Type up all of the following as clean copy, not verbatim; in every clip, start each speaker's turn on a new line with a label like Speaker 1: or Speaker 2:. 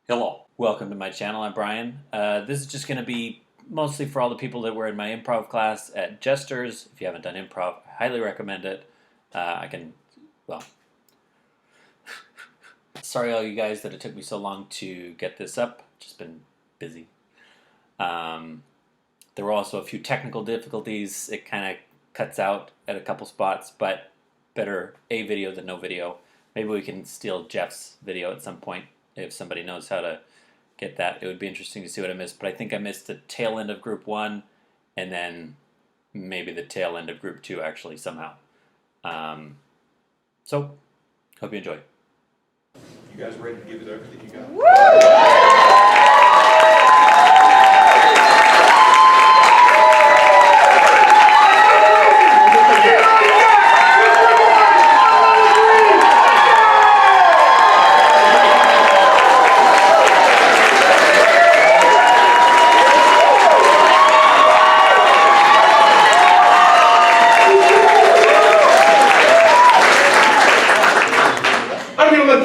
Speaker 1: Hello, welcome to my channel. I'm Brian. This is just going to be mostly for all the people that were in my improv class at Jesters. If you haven't done improv, I highly recommend it. Sorry all you guys that it took me so long to get this up. Just been busy. There were also a few technical difficulties. It kind of cuts out at a couple spots, but better a video than no video. Maybe we can steal Jeff's video at some point. If somebody knows how to get that, it would be interesting to see what I missed. But I think I missed the tail end of group 1 and then maybe the tail end of group 2 actually somehow. So, hope you enjoy.
Speaker 2: You guys ready to give it everything you got? Woo!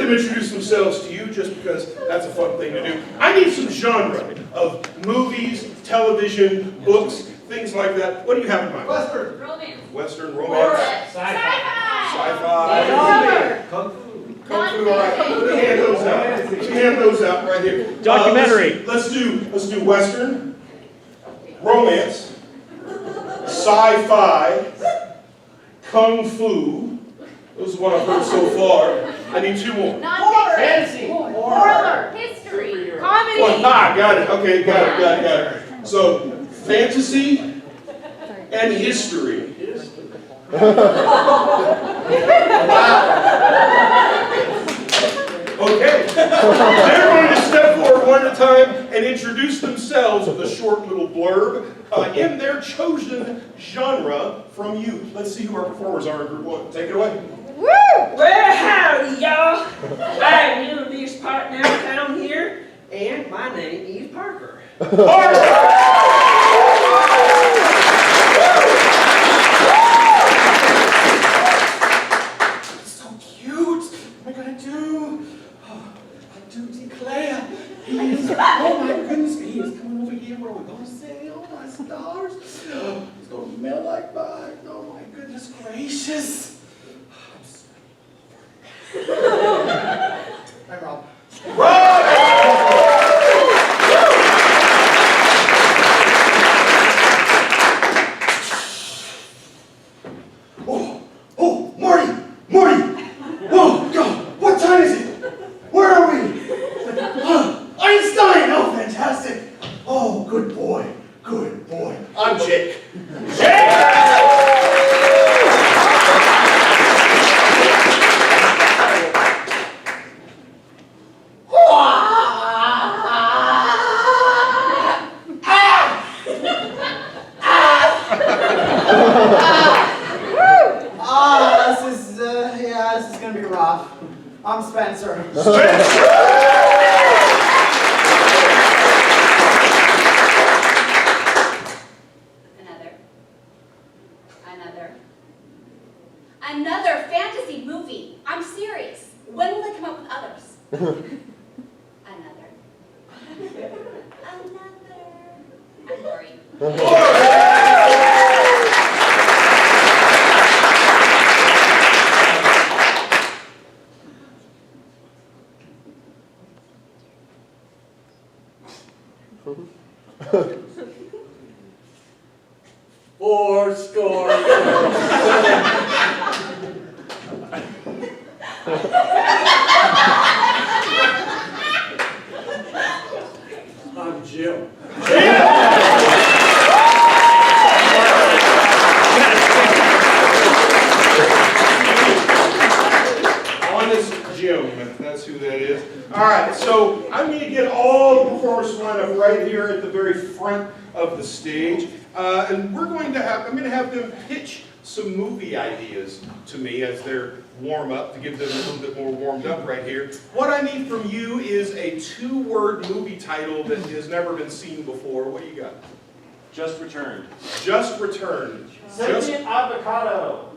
Speaker 2: Introduce themselves to you just because that's a fun thing to do. I need some genre of movies, television, books, things like that. What do you have in mind?
Speaker 3: Western. Romance.
Speaker 2: Western, romance. Sci-fi. Kung Fu. Kung Fu, all right. Let me hand those out. Let me hand those out right here.
Speaker 1: Documentary.
Speaker 2: Let's do Western, romance, sci-fi, Kung Fu. Those are what I've heard so far. I need 2 more.
Speaker 3: Fantasy. Horror. History. Comedy.
Speaker 2: Got it. Okay, got it. So, fantasy and history. Okay. They're going to step forward one at a time and introduce themselves with a short little blurb in their chosen genre from you. Let's see who our performers are in group 1. Take it away.
Speaker 4: Woo! Well, howdy, y'all. I'm your newest partner down here, and my name is Parker. So cute. What am I gonna do? Oh, I do declare. Oh my goodness, he is coming over here. What are we gonna say? Oh my stars. He's gonna smell like mine. Oh my goodness gracious. Hi, Rob. Oh, Marty! Oh, God, what time is it? Where are we? Einstein! Oh, fantastic. Oh, good boy. I'm Jake.
Speaker 5: This is gonna be rough. I'm Spencer.
Speaker 3: Another fantasy movie. I'm serious. When will they come up with others? Another. I'm Lori.
Speaker 4: Four score. I'm Jim.
Speaker 2: Honest Jim, that's who that is. All right, so I'm going to get all the performers to line up right here at the very front of the stage, and I'm going to have them pitch some movie ideas to me as they're warm up, to give them a little bit more warmed up right here. What I need from you is a 2-word movie title that has never been seen before. What do you got?
Speaker 6: Just Returned.
Speaker 2: Just Returned.
Speaker 6: Sentient avocado.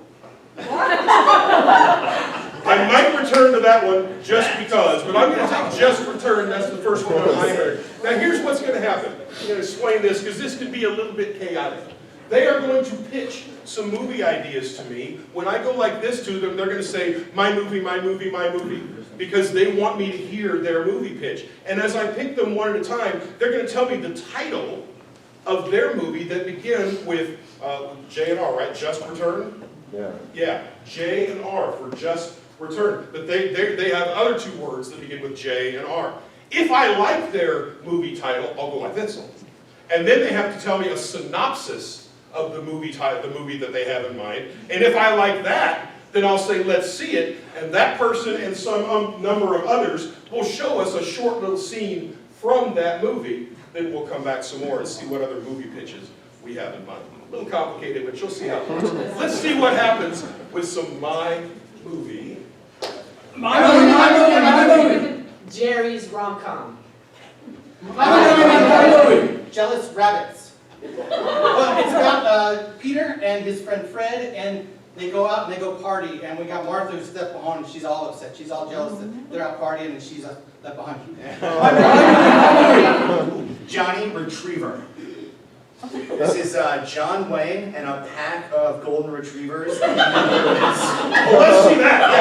Speaker 2: I might return to that one just because, but I'm going to take Just Return. That's the first one on my end. Now here's what's going to happen. I'm going to explain this because this could be a little bit chaotic. They are going to pitch some movie ideas to me. When I go like this to them, they're going to say, my movie, my movie, my movie, because they want me to hear their movie pitch. And as I pick them one at a time, they're going to tell me the title of their movie that begin with J and R, right? Just Return?
Speaker 6: Yeah.
Speaker 2: Yeah, J and R for Just Return. But they have other two words that begin with J and R. If I like their movie title, I'll go like this. And then they have to tell me a synopsis of the movie title, the movie that they have in mind. And if I like that, then I'll say, let's see it. And that person and some number of others will show us a short little scene from that movie. Then we'll come back some more and see what other movie pitches we have in mind. A little complicated, but you'll see how it works. Let's see what happens with some My Movie.
Speaker 5: My movie.
Speaker 7: Jerry's rom-com.
Speaker 5: My movie. Jealous Rabbits. Well, it's about Peter and his friend Fred, and they go out and they go party, and we got Martha who's left behind, and she's all upset. She's all jealous that they're out partying and she's left behind.
Speaker 8: Johnny Retriever. This is John Wayne and a pack of golden retrievers.
Speaker 2: Oh, let's see that.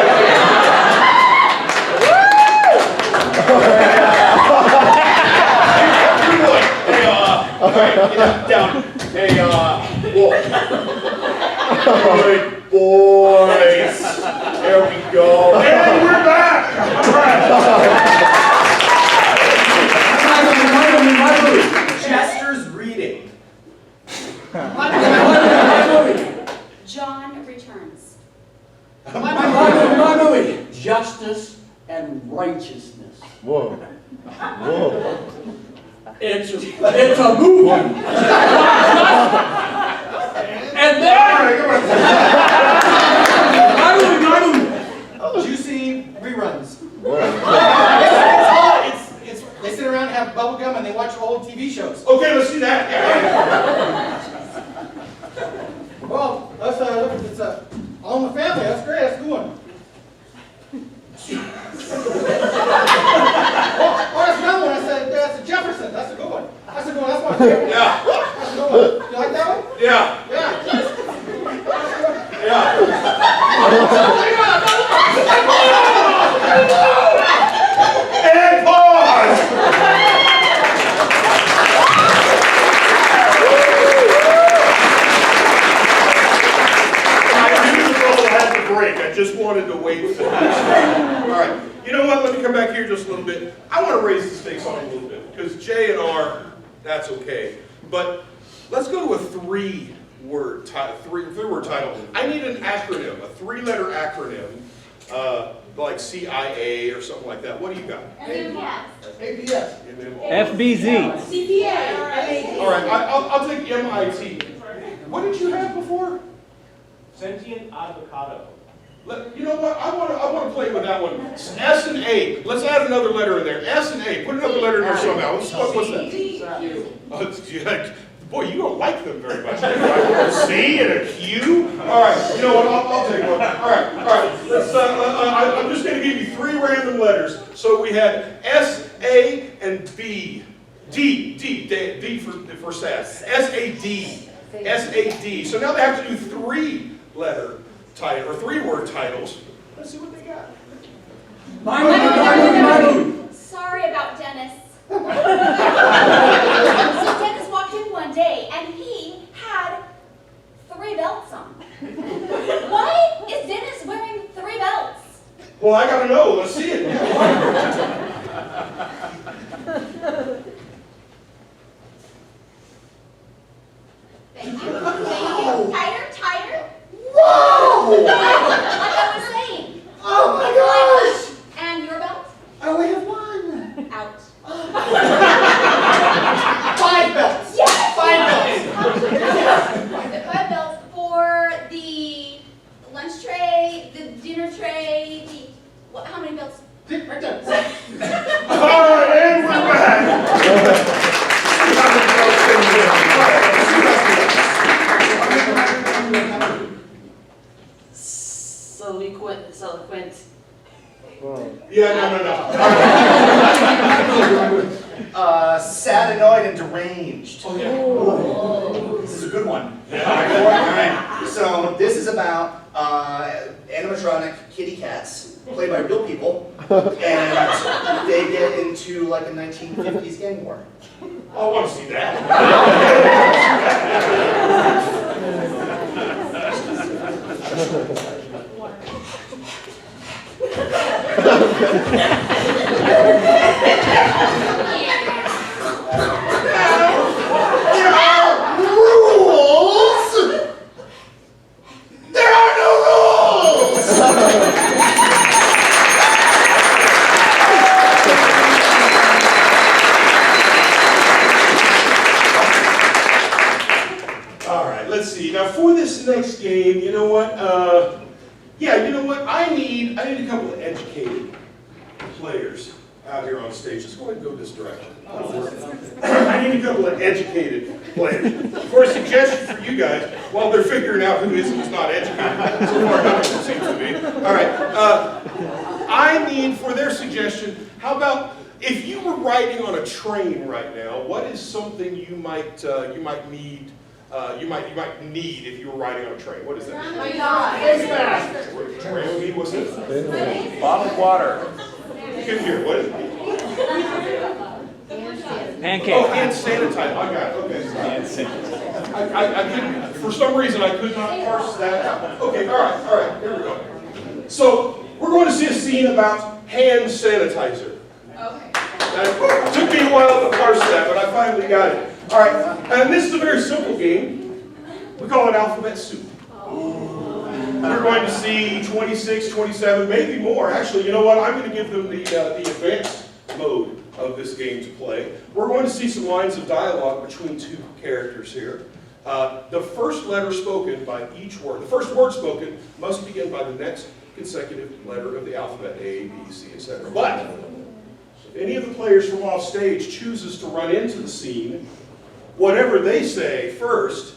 Speaker 8: Alright, get up, down. Hey, wolf. Good boys. There we go.
Speaker 2: And we're back.
Speaker 5: My movie.
Speaker 8: Jesters reading.
Speaker 5: My movie.
Speaker 3: John Returns.
Speaker 7: My movie. Justice and Righteousness.
Speaker 6: Whoa. Whoa.
Speaker 7: It's a movie. And then my movie.
Speaker 5: Juicy reruns.
Speaker 6: Whoa.
Speaker 5: They sit around and have bubble gum and they watch old TV shows.
Speaker 2: Okay, let's see that.
Speaker 5: Well, it's All in the Family. That's great. That's a good one. Oh, that's another one. That's a Jefferson. That's a good one. That's a good one. That's my favorite.
Speaker 2: Yeah.
Speaker 5: That's a good one. You like that one?
Speaker 2: Yeah.
Speaker 5: Yeah.
Speaker 2: And pause. Break. I just wanted to wait for that. All right. You know what? Let me come back here just a little bit. I want to raise the stakes on it a little bit because J and R, that's okay. But let's go to a three-word title. I need an acronym, a three-letter acronym, like CIA or something like that. What do you got?
Speaker 5: APS.
Speaker 1: FBZ.
Speaker 3: CPA.
Speaker 2: All right. I'll take MIT. What did you have before?
Speaker 4: Sentient avocado.
Speaker 2: You know what? I want to play with that one. S and A. Let's add another letter in there. S and A. Put another letter in there somehow. What's that? Oh, it's, boy, you don't like them very much. A C and a Q. All right. You know what? I'll take one. All right. Let's. I'm just going to give you three random letters. So we had S, A, and B. D for SAS. S-A-D. S-A-D. So now they have to do three-letter title or three-word titles. Let's see what they got.
Speaker 7: My movie.
Speaker 3: Sorry about Dennis. So Dennis walked in one day and he had 3 belts on. Why is Dennis wearing 3 belts?
Speaker 2: Well, I gotta know. Let's see it.
Speaker 3: Thank you. Tighter.
Speaker 5: Whoa!
Speaker 3: Like I was saying.
Speaker 5: Oh my gosh!
Speaker 3: And your belt?
Speaker 5: I only have one.
Speaker 3: Out.
Speaker 5: 5 belts.
Speaker 3: Yes!
Speaker 5: 5 belts.
Speaker 3: The 5 belts for the lunch tray, the dinner tray, how many belts?
Speaker 5: Right there.
Speaker 2: All right, and we're back.
Speaker 7: Seliquent
Speaker 2: Yeah, no.
Speaker 8: Sad, annoyed, and deranged.
Speaker 2: Oh, yeah.
Speaker 8: This is a good one. Alright. So this is about animatronic kitty cats played by real people, and they get into like a 1950s gang war.
Speaker 2: I want to see that.
Speaker 8: There are no rules!
Speaker 2: All right, let's see. Now for this next game, you know what? Yeah, you know what? I need a couple of educated players out here on stage. Let's go ahead and go this direction. I need a couple of educated players. For a suggestion for you guys, while they're figuring out who is and who's not educated, so far none of them seem to be. All right, I need for their suggestion. How about if you were riding on a train right now? What is something you might need? You might need if you were riding on a train. What is that?
Speaker 3: Oh my God. Face mask.
Speaker 2: Train, what's this?
Speaker 1: Bottled water.
Speaker 2: You can hear. What is it?
Speaker 1: Pancake.
Speaker 2: Oh, hand sanitizer. I got it. Okay. I couldn't, for some reason, I could not parse that out. Okay, all right, here we go. So, we're going to see a scene about hand sanitizer.
Speaker 3: Okay.
Speaker 2: It took me a while to parse that, but I finally got it. All right, and this is a very simple game. We call it alphabet soup. We're going to see 26, 27, maybe more. Actually, you know what? I'm going to give them the advanced mode of this game to play. We're going to see some lines of dialogue between two characters here. The first letter spoken by each word, the first word spoken must begin by the next consecutive letter of the alphabet, A, B, C, etc. But if any of the players from off stage chooses to run into the scene, whatever they say first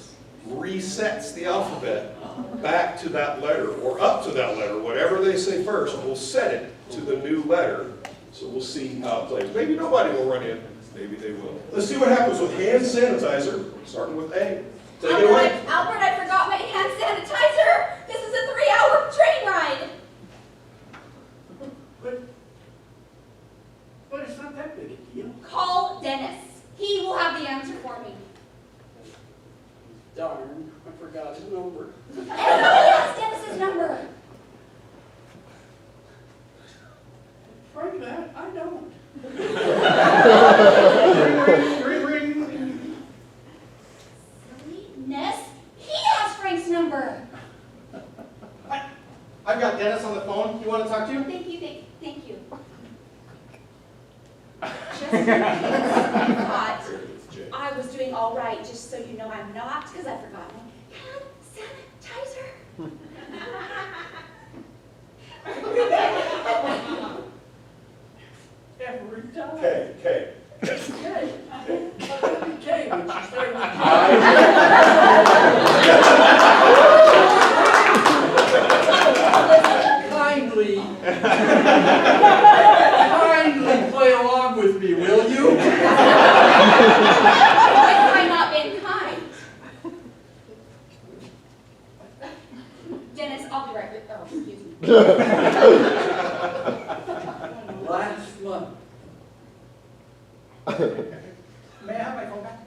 Speaker 2: resets the alphabet back to that letter or up to that letter. Whatever they say first will set it to the new letter. So we'll see how it plays. Maybe nobody will run in. Maybe they will. Let's see what happens with hand sanitizer, starting with A. Take it away.
Speaker 3: Albert, I forgot my hand sanitizer. This is a 3-hour train ride.
Speaker 7: But it's not that big a deal.
Speaker 3: Call Dennis. He will have the answer for me.
Speaker 7: Darn, I forgot his number.
Speaker 3: Everybody has Dennis's number.
Speaker 7: Try that, I don't.
Speaker 3: Ness, he has Frank's number.
Speaker 5: I've got Dennis on the phone. You want to talk to him?
Speaker 3: Thank you. Just in case you thought I was doing all right, just so you know I'm not, because I forgot my hand sanitizer.
Speaker 7: Every time.
Speaker 2: K.
Speaker 7: Okay, but you stay with kindly play along with me, will you?
Speaker 3: Have I not been kind? Dennis, I'll be right with you. Oh, excuse me.
Speaker 7: Last month.
Speaker 5: May I have my phone back?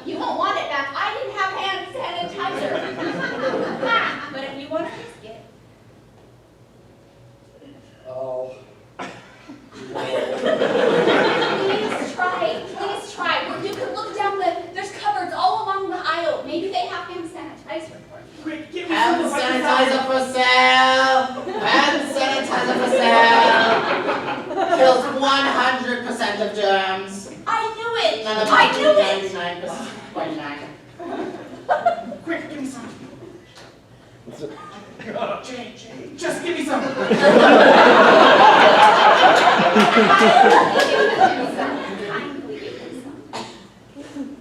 Speaker 3: You won't want it back. I didn't have hand sanitizer. But if you want to risk it.
Speaker 7: Oh.
Speaker 3: Please try. You can look down there's cupboards all along the aisle. Maybe they have hand sanitizer for you.
Speaker 7: Quick, give me
Speaker 5: Hand
Speaker 7: some
Speaker 5: sanitizer for sale! Hand sanitizer for sale! Kills 100% of germs.
Speaker 3: I knew it.
Speaker 5: None of
Speaker 3: I knew it.
Speaker 5: 99.9. Quick, give me some. Jay, just give me some.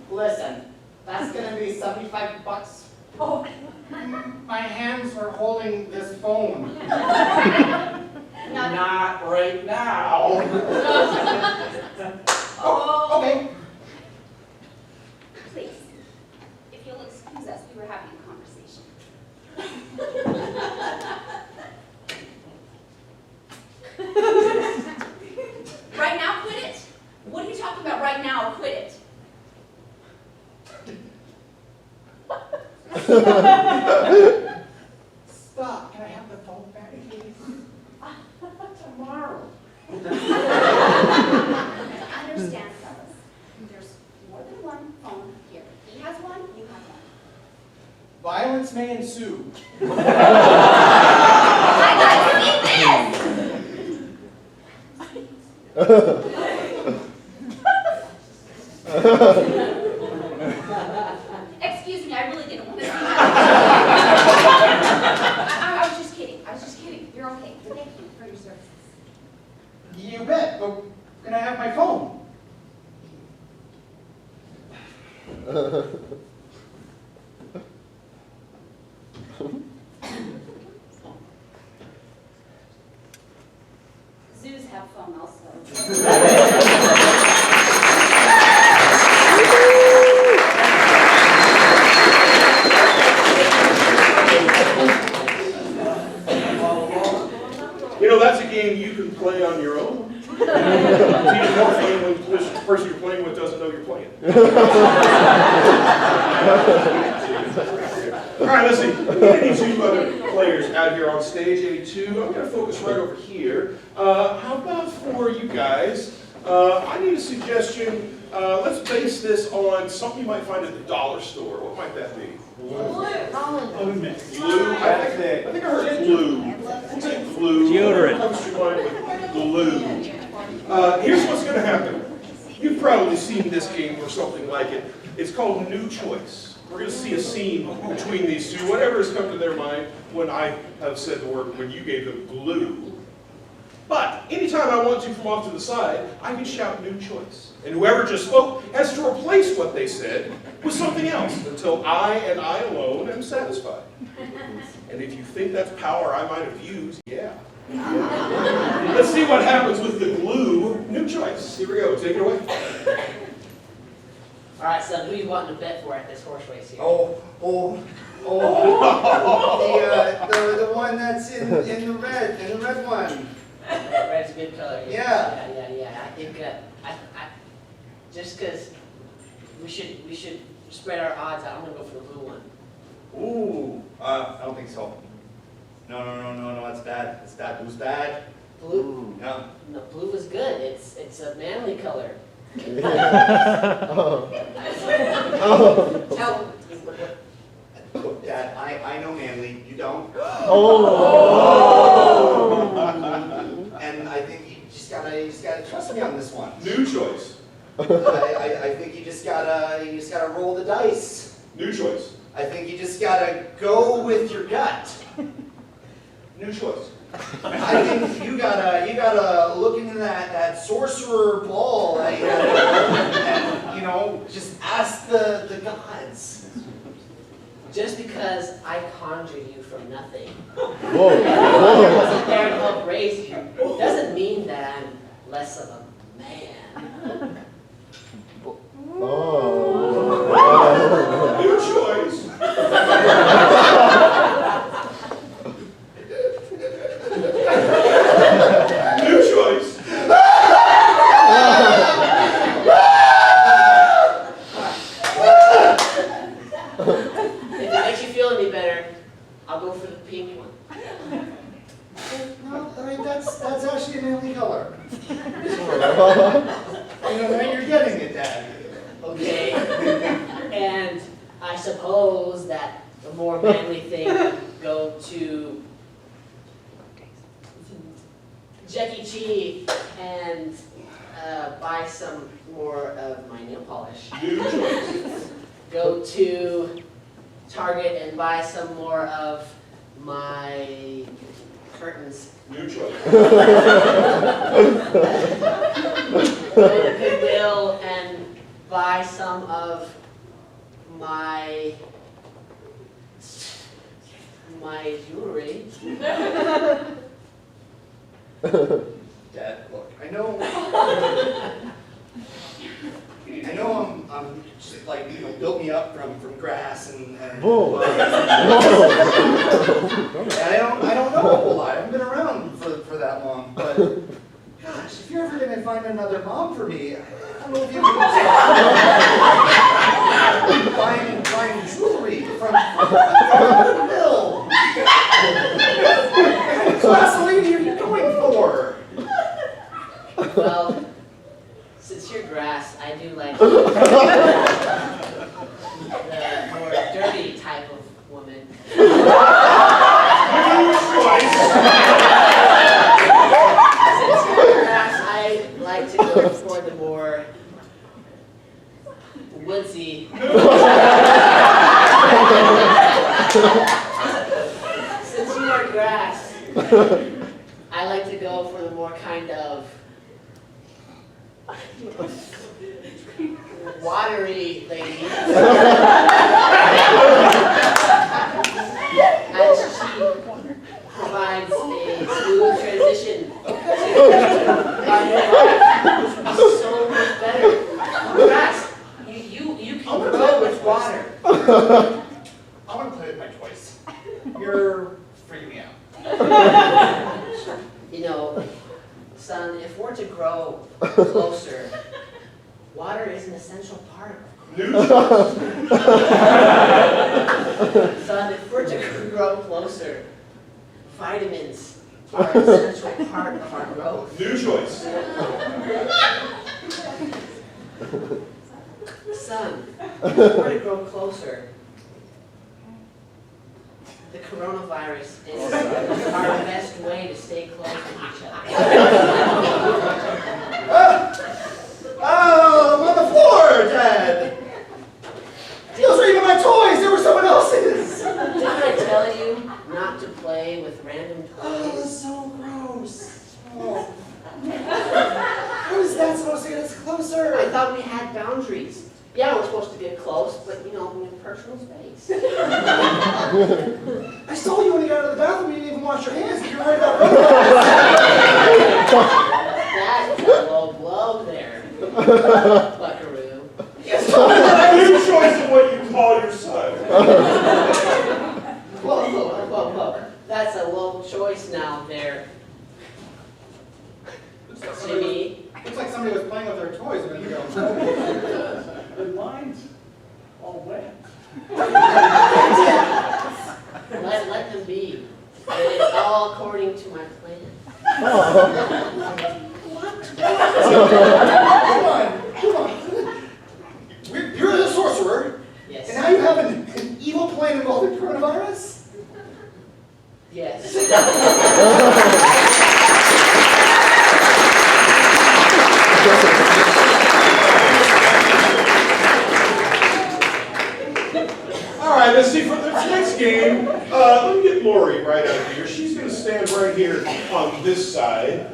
Speaker 5: Listen, that's gonna be $75.
Speaker 3: Oh.
Speaker 5: My hands are holding holding this phone.
Speaker 7: Not right now.
Speaker 5: Oh, okay.
Speaker 3: Please, if you'll excuse us, we were having a conversation. Right now, quit it? What are you talking about right now? Quit it.
Speaker 5: Stop. Can I have the phone back, please?
Speaker 7: Tomorrow.
Speaker 3: Understand, fellas. There's more than one phone here. He has one, you have one.
Speaker 5: Violence may ensue.
Speaker 3: I'd like to see Excuse me, I really didn't want to see that. I was just kidding. I was just kidding. You're okay. Thank you for your services.
Speaker 5: You bet, but can I have my phone?
Speaker 3: Zoos have phone also.
Speaker 2: You know, that's a game you can play on your own. It's even more fun when the person you're playing with doesn't know you're playing. All right, let's see. We need 2 other players out here on stage, 82. I'm going to focus right over here. How about for you guys? I need a suggestion. Let's base this on something you might find at the dollar store. What might that be? Blue. I think I heard blue. We'll take blue.
Speaker 1: Deodorant.
Speaker 2: What comes to mind with blue? Here's what's going to happen. You've probably seen this game or something like it. It's called New Choice. We're going to see a scene between these two, whatever has come to their mind when I have said the word, when you gave them glue. But anytime I want to from off to the side, I can shout New Choice. And whoever just spoke has to replace what they said with something else until I and I alone am satisfied. And if you think that's power I might have used, yeah. Let's see what happens with the glue. New Choice. Here we go. Take it away.
Speaker 9: All right, son, who you wanting to bet for at this horse race here?
Speaker 8: The one that's in the red one.
Speaker 9: Red's a good color.
Speaker 8: Yeah.
Speaker 9: Yeah. I think just because we should spread our odds out. I'm gonna go for the blue one.
Speaker 8: Ooh, I don't think so. No, that's bad. That's bad. Blue's bad.
Speaker 9: Blue?
Speaker 8: No.
Speaker 9: No, blue is good. It's a manly color.
Speaker 8: Look, Dad, I know manly. You don't. And I think you just gotta trust me on this one.
Speaker 2: New Choice.
Speaker 8: I think you just gotta roll the dice.
Speaker 2: New Choice.
Speaker 8: I think you just gotta go with your gut.
Speaker 2: New Choice.
Speaker 8: I think you gotta look into that sorcerer ball and just ask the gods.
Speaker 9: Just because I conjured you from nothing,
Speaker 6: Whoa.
Speaker 9: I wasn't there to help raise you, doesn't mean that I'm less of a man.
Speaker 2: New Choice. New Choice.
Speaker 9: If it makes you feel any better, I'll go for the pink one.
Speaker 8: No, I mean that's actually a manly color. Now you're getting it, Dad.
Speaker 9: Okay. And I suppose that the more manly thing would go to Jackie Chi and buy some more of my nail polish.
Speaker 2: New Choice.
Speaker 9: Go to Target and buy some more of my curtains.
Speaker 2: New Choice.
Speaker 9: Go to Goodwill and buy some of my my jewelry.
Speaker 8: Dad, look, I know I'm just like, built me up from grass and
Speaker 6: Whoa.
Speaker 8: and I don't know a whole lot. I haven't been around for that long, but gosh, if you're ever gonna find another mom for me, I don't know if you can find jewelry from the mill. What kind of class lady are you going for?
Speaker 9: Well, since you're grass, I do like the more dirty type of woman. Since you're grass, I like to go for the more woodsy. Since you are grass, I like to go for the more kind of watery lady. As she provides a smooth transition to our new life. So much better. Grass, you can grow with water.
Speaker 8: I want to play with my toys. You're freaking me out.
Speaker 9: You know, son, if we're to grow closer, water is an essential part of
Speaker 2: News.
Speaker 9: Son, if we're to grow closer, vitamins are an essential part of our growth.
Speaker 2: New choice.
Speaker 9: Son, if we're to grow closer, the coronavirus is our best way to stay close to each other.
Speaker 8: Oh, I'm on the floor, Dad! Those are even my toys! They were someone else's!
Speaker 9: Didn't I tell you not to play with random
Speaker 8: Oh,
Speaker 9: toys?
Speaker 8: that's so gross. Oh. How is that supposed to get us closer?
Speaker 9: I thought we had boundaries. Yeah, we're supposed to get close, but in personal space.
Speaker 8: I saw you when you got out of the bathroom. You didn't even wash your hands. You were worried about
Speaker 9: That's a low blow there, buckaroo.
Speaker 2: New choice of what you call your son.
Speaker 9: Whoa. That's a low choice now there, Jimmy.
Speaker 5: Looks like somebody was playing with their toys a minute ago.
Speaker 7: The mine's all wet.
Speaker 9: Let them be. It's all according to my plan.
Speaker 8: Come on. You're the sorcerer,
Speaker 9: Yes.
Speaker 8: and now you have an evil plan involving coronavirus?
Speaker 9: Yes.
Speaker 2: All right, let's see for the next game. Let me get Lori right out here. She's going to stand right here on this side,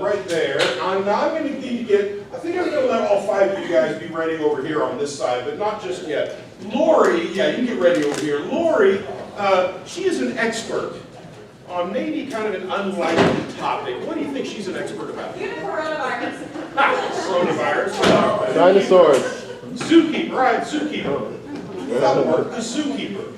Speaker 2: right there. I'm going to need to get. I think I'm going to let all 5 of you guys be ready over here on this side, but not just yet. Lori, yeah, you can get ready over here. Lori, she is an expert on maybe kind of an unlikely topic. What do you think she's an expert about?
Speaker 3: Coronavirus.
Speaker 2: Coronavirus.
Speaker 6: Dinosaurs.
Speaker 2: Zookeeper, right? Zookeeper. That would work. The zookeeper.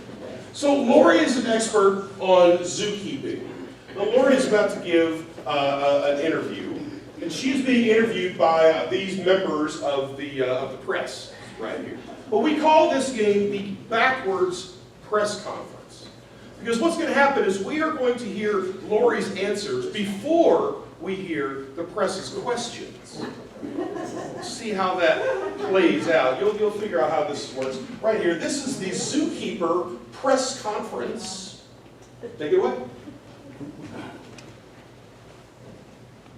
Speaker 2: So Lori is an expert on zookeeping. Now Lori is about to give an interview, and she's being interviewed by these members of the press right here. But we call this game the backwards press conference, because what's going to happen is we are going to hear Lori's answers before we hear the press's questions. We'll see how that plays out. You'll figure out how this works. Right here, this is the zookeeper press conference. Take it away.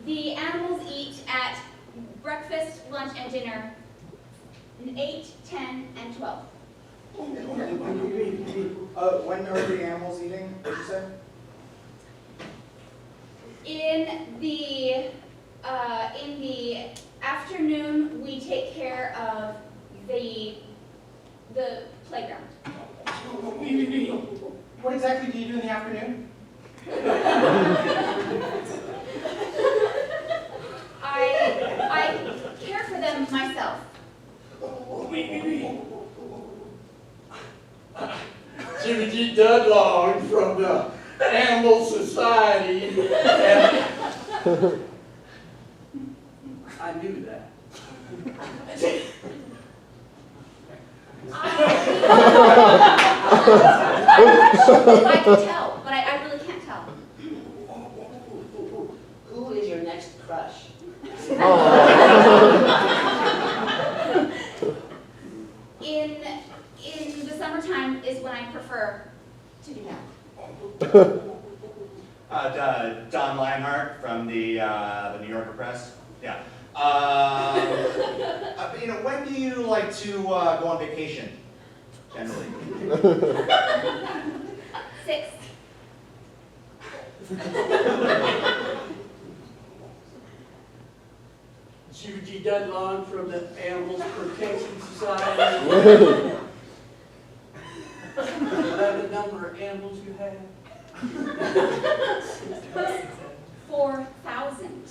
Speaker 3: The animals eat at breakfast, lunch, and dinner 8, 10, and 12.
Speaker 5: When are the animals eating? What did you say?
Speaker 3: In the afternoon, we take care of the playground.
Speaker 5: What exactly do you do in the afternoon?
Speaker 3: I care for them myself.
Speaker 7: Jimmy G. Dudlong from the Animal Society. And I knew that.
Speaker 3: I can tell, but I really can't tell.
Speaker 9: Who is your next crush?
Speaker 3: In the summertime is when I prefer to do that.
Speaker 8: Don Lionheart from the New Yorker Press. Yeah. When do you like to go on vacation? Generally.
Speaker 3: 6.
Speaker 7: Jimmy G. Dudlong from the Animal Protection Society. Whatever number of animals you have.
Speaker 3: 4,000.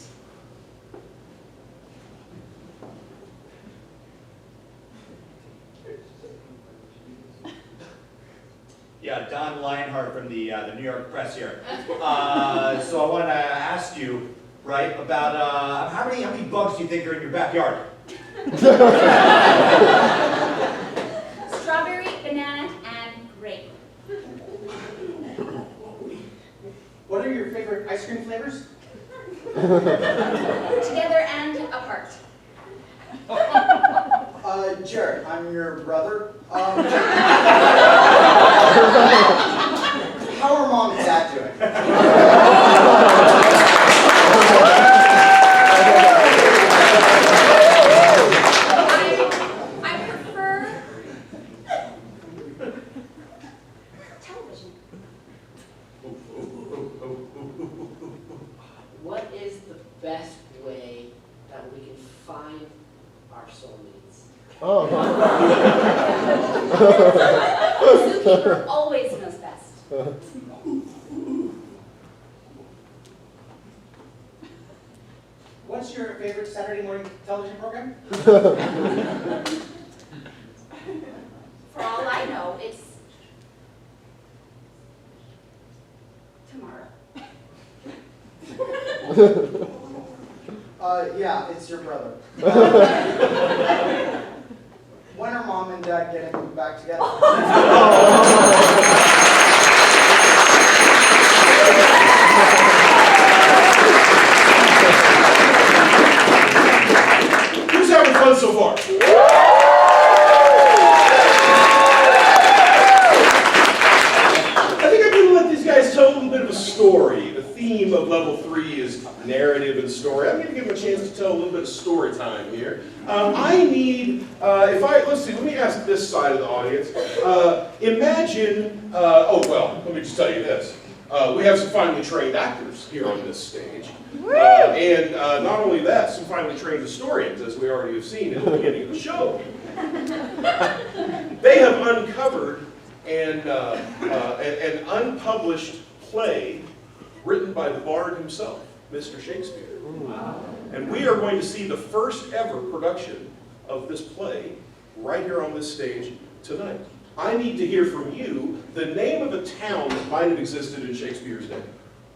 Speaker 8: Yeah, Don Lionheart from the New York Press here. So I want to ask you, right, about how many bugs do you think are in your backyard?
Speaker 3: Strawberry, banana, and grape.
Speaker 5: What are your favorite ice cream flavors?
Speaker 3: Together and apart.
Speaker 5: Jared, I'm your brother. How are mom and dad doing?
Speaker 3: I prefer television.
Speaker 9: What is the best way that we can find our soulmates?
Speaker 3: The zookeeper always knows best.
Speaker 5: What's your favorite Saturday morning television program?
Speaker 3: For all I know, it's tomorrow.
Speaker 5: Yeah, it's your brother. When are mom and dad getting back together?
Speaker 2: Who's having fun so far? I think I'm going to let these guys tell a little bit of a story. The theme of level 3 is narrative and story. I'm going to give them a chance to tell a little bit of story time here. I need, let's see, let me ask this side of the audience. Imagine, let me just tell you this. We have some finely trained actors here on this stage. And not only that, some finely trained historians, as we already have seen at the beginning of the show. They have uncovered an unpublished play written by the bard himself, Mr. Shakespeare. Wow. And we are going to see the first ever production of this play right here on this stage tonight. I need to hear from you the name of a town that might have existed in Shakespeare's day.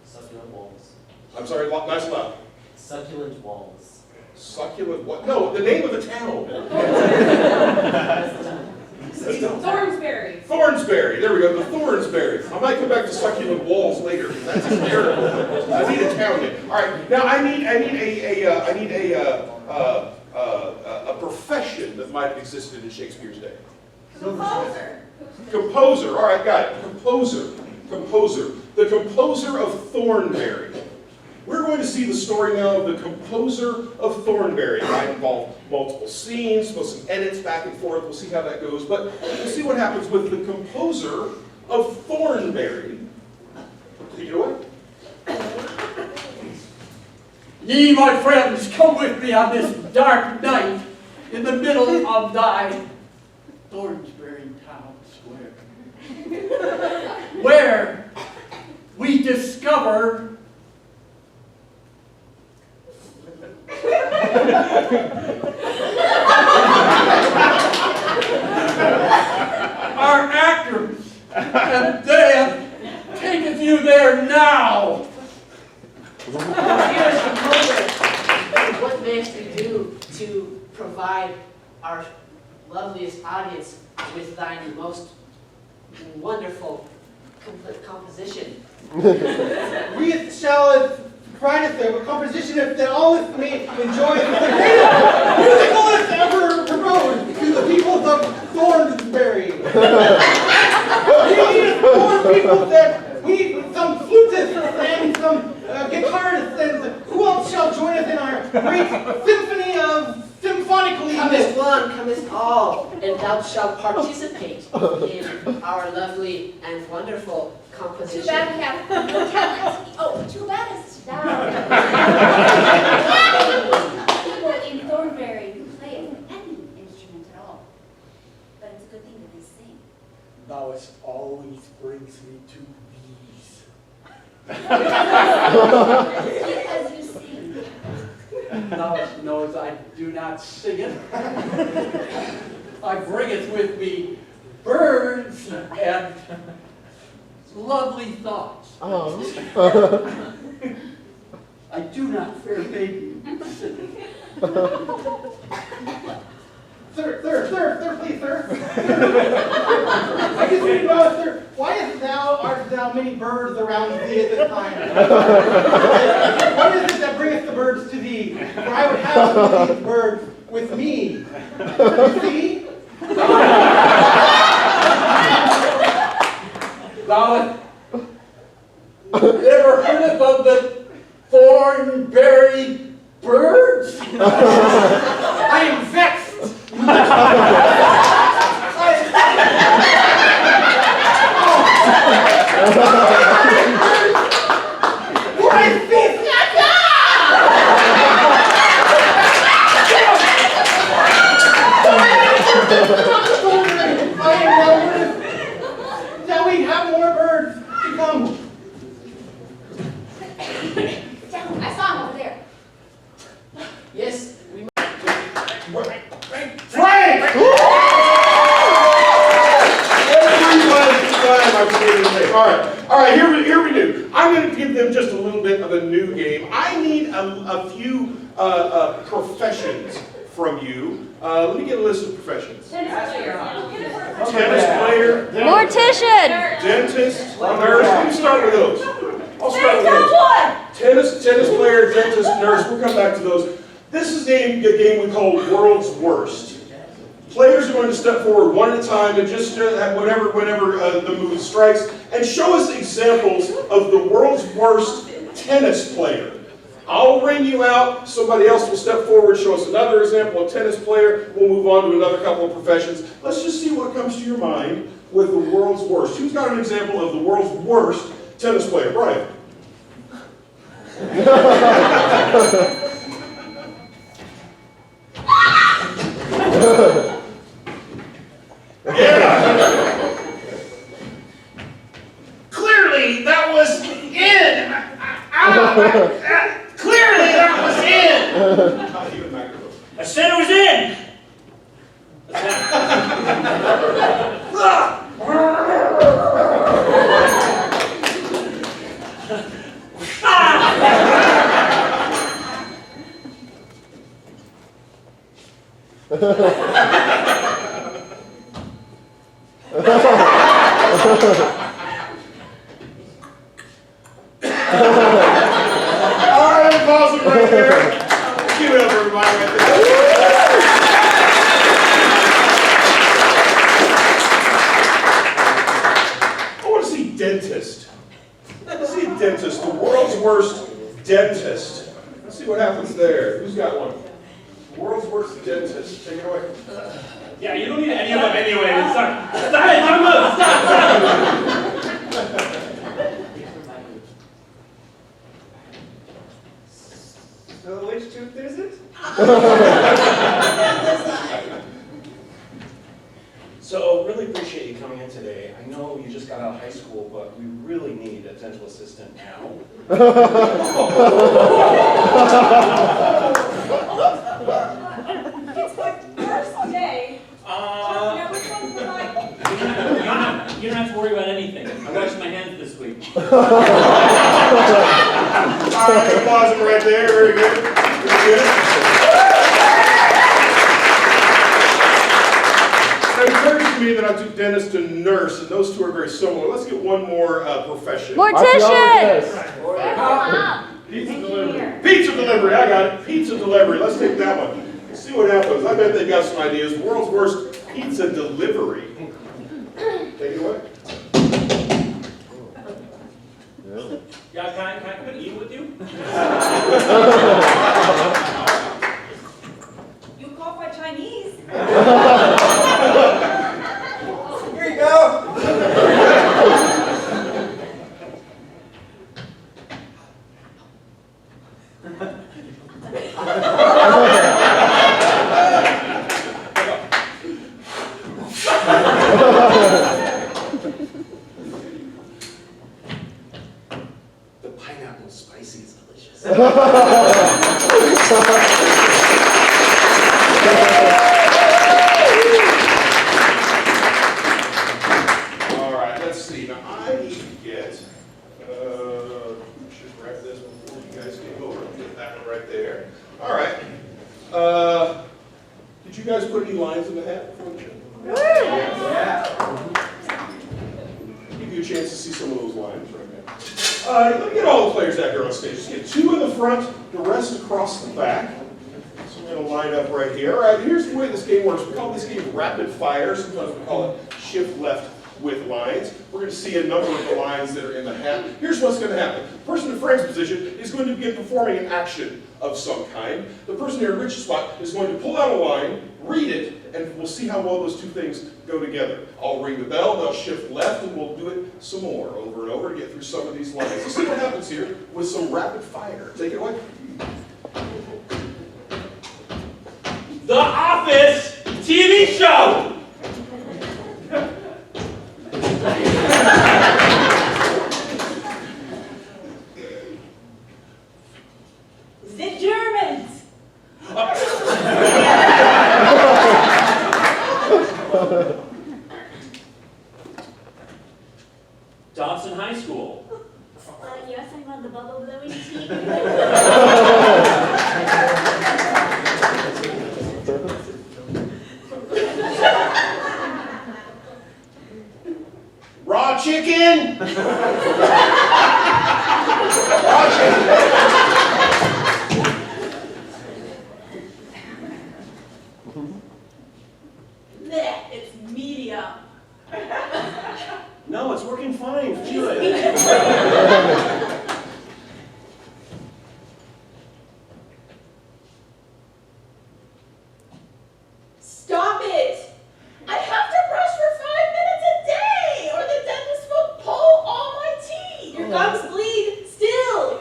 Speaker 10: Succulent walls.
Speaker 2: I'm sorry, nice and loud.
Speaker 10: Succulent walls.
Speaker 2: Succulent what? No, the name of the town.
Speaker 3: Thornsberry.
Speaker 2: Thornsberry. There we go. The Thornsberry. I might come back to succulent walls later. That's terrible. I need a town name. All right. Now I need a profession that might have existed in Shakespeare's day.
Speaker 3: Composer.
Speaker 2: Composer. All right, got it. Composer. Composer. The composer of Thornbury. We're going to see the story now of the composer of Thornbury. It might involve multiple scenes, with some edits back and forth. We'll see how that goes. But we'll see what happens with the composer of Thornbury. Take it away.
Speaker 7: Ye, my friends, come with me on this dark night in the middle of thy Thornsbury town square. where we discover our actors, and then taketh you there now.
Speaker 9: Here's the moment. What mayest we do to provide our loveliest audience with thine most wonderful composition?
Speaker 5: We shall provide a composition that all of me enjoy the greatest musicalist ever proposed to the people of Thornbury. We need more people that we need some flutists and some guitarists, and who else shall join us in our great symphony of symphonically.
Speaker 9: Comest one, comest all, and thou shalt participate in our lovely and wonderful composition.
Speaker 3: Too bad we have no talent. Oh, too bad it's down. People in Thornbury who play any instrument at all. But it's a good thing that they sing.
Speaker 4: Thou always brings me to these.
Speaker 3: Because you sing.
Speaker 7: Thou knows I do not sing it. I bring it with me birds and lovely thoughts. I do not fear baby.
Speaker 5: Sir, please, sir. I just want to know, sir, why art thou many birds around thee at this time? What is it that bringeth the birds to thee? For I would have some of these birds with me. You see?
Speaker 7: Thou ever heard of the thornberry birds?
Speaker 5: I am vexed. Shall we have more birds to come?
Speaker 3: I saw him over there.
Speaker 9: Yes, we
Speaker 2: Frank! All right, here we do. I'm going to give them just a little bit of a new game. I need a few professions from you. Let me get a list of professions. Tennis player.
Speaker 3: Mortician.
Speaker 2: Dentist. Nurse. Let me start with those. I'll start with those. Tennis player, dentist, nurse. We'll come back to those. This is a game we call World's Worst. Players are going to step forward one at a time and just whenever the move strikes, and show us examples of the world's worst tennis player. I'll ring you out, somebody else will step forward, show us another example of tennis player, we'll move on to another couple of professions. Let's just see what comes to your mind with the world's worst. Who's got an example of the world's worst tennis player? Brian. Yeah. Clearly that was in. Clearly that was in.
Speaker 10: I said it was in!
Speaker 2: Alright, pause it right there. Give it up, everybody, right there. I want to see dentist. Let's see dentist, the world's worst dentist. Let's see what happens there. Who's got one? The world's worst dentist. Take it away.
Speaker 10: Yeah, you don't need any of them anyway. Stop it! Don't move! Stop!
Speaker 8: So which tooth is it?
Speaker 10: So, really appreciate you coming in
Speaker 4: today. I know you just got out of high school, but we really need a dental assistant now.
Speaker 3: It's my first day. Now, which one's the mic?
Speaker 10: You don't have to worry about anything. I washed my hands this week.
Speaker 2: All right, applause him right there. Very good. Very good. It occurs to me that I took dentist and nurse, and those two are very similar. Let's get one more profession.
Speaker 11: Mortician!
Speaker 2: Pizza delivery. Pizza delivery, I got it. Pizza delivery. Let's take that one. Let's see what happens. I bet they got some ideas. The world's worst pizza delivery. Take it away.
Speaker 10: Yeah, can I come and eat with you?
Speaker 3: You call my Chinese.
Speaker 8: Here you go.
Speaker 4: The pineapple spicy is delicious.
Speaker 2: All right, let's see. Now, I need to get, I should grab this before you guys get over. Get that one right there. All right. Did you guys put any lines in the hat before the show? Yeah. Give you a chance to see some of those lines right now. Let me get all the players out here on stage. Just get two in the front, the rest across the back. So we're going to line up right here. All right, here's the way this game works. We call this game rapid fire. Sometimes we call it shift left with lines. We're going to see a number of the lines that are in the hat. Here's what's going to happen. The person in Frank's position is going to begin performing an action of some kind. The person here in Rich's spot is going to pull out a line, read it, and we'll see how well those two things go together. I'll ring the bell, they'll shift left, and we'll do it some more, over and over, to get through some of these lines. Let's see what happens here with some rapid fire. Take it away.
Speaker 10: The Office TV show!
Speaker 3: The Germans.
Speaker 10: Dawson High School.
Speaker 3: Yes, I'm on the bubble blowing team.
Speaker 2: Raw chicken! Raw chicken!
Speaker 3: Blech, it's medium.
Speaker 4: No, it's working fine. Feel it.
Speaker 3: Stop it! I have to brush for 5 minutes a day, or the dentist will pull all my teeth. Your gums bleed still.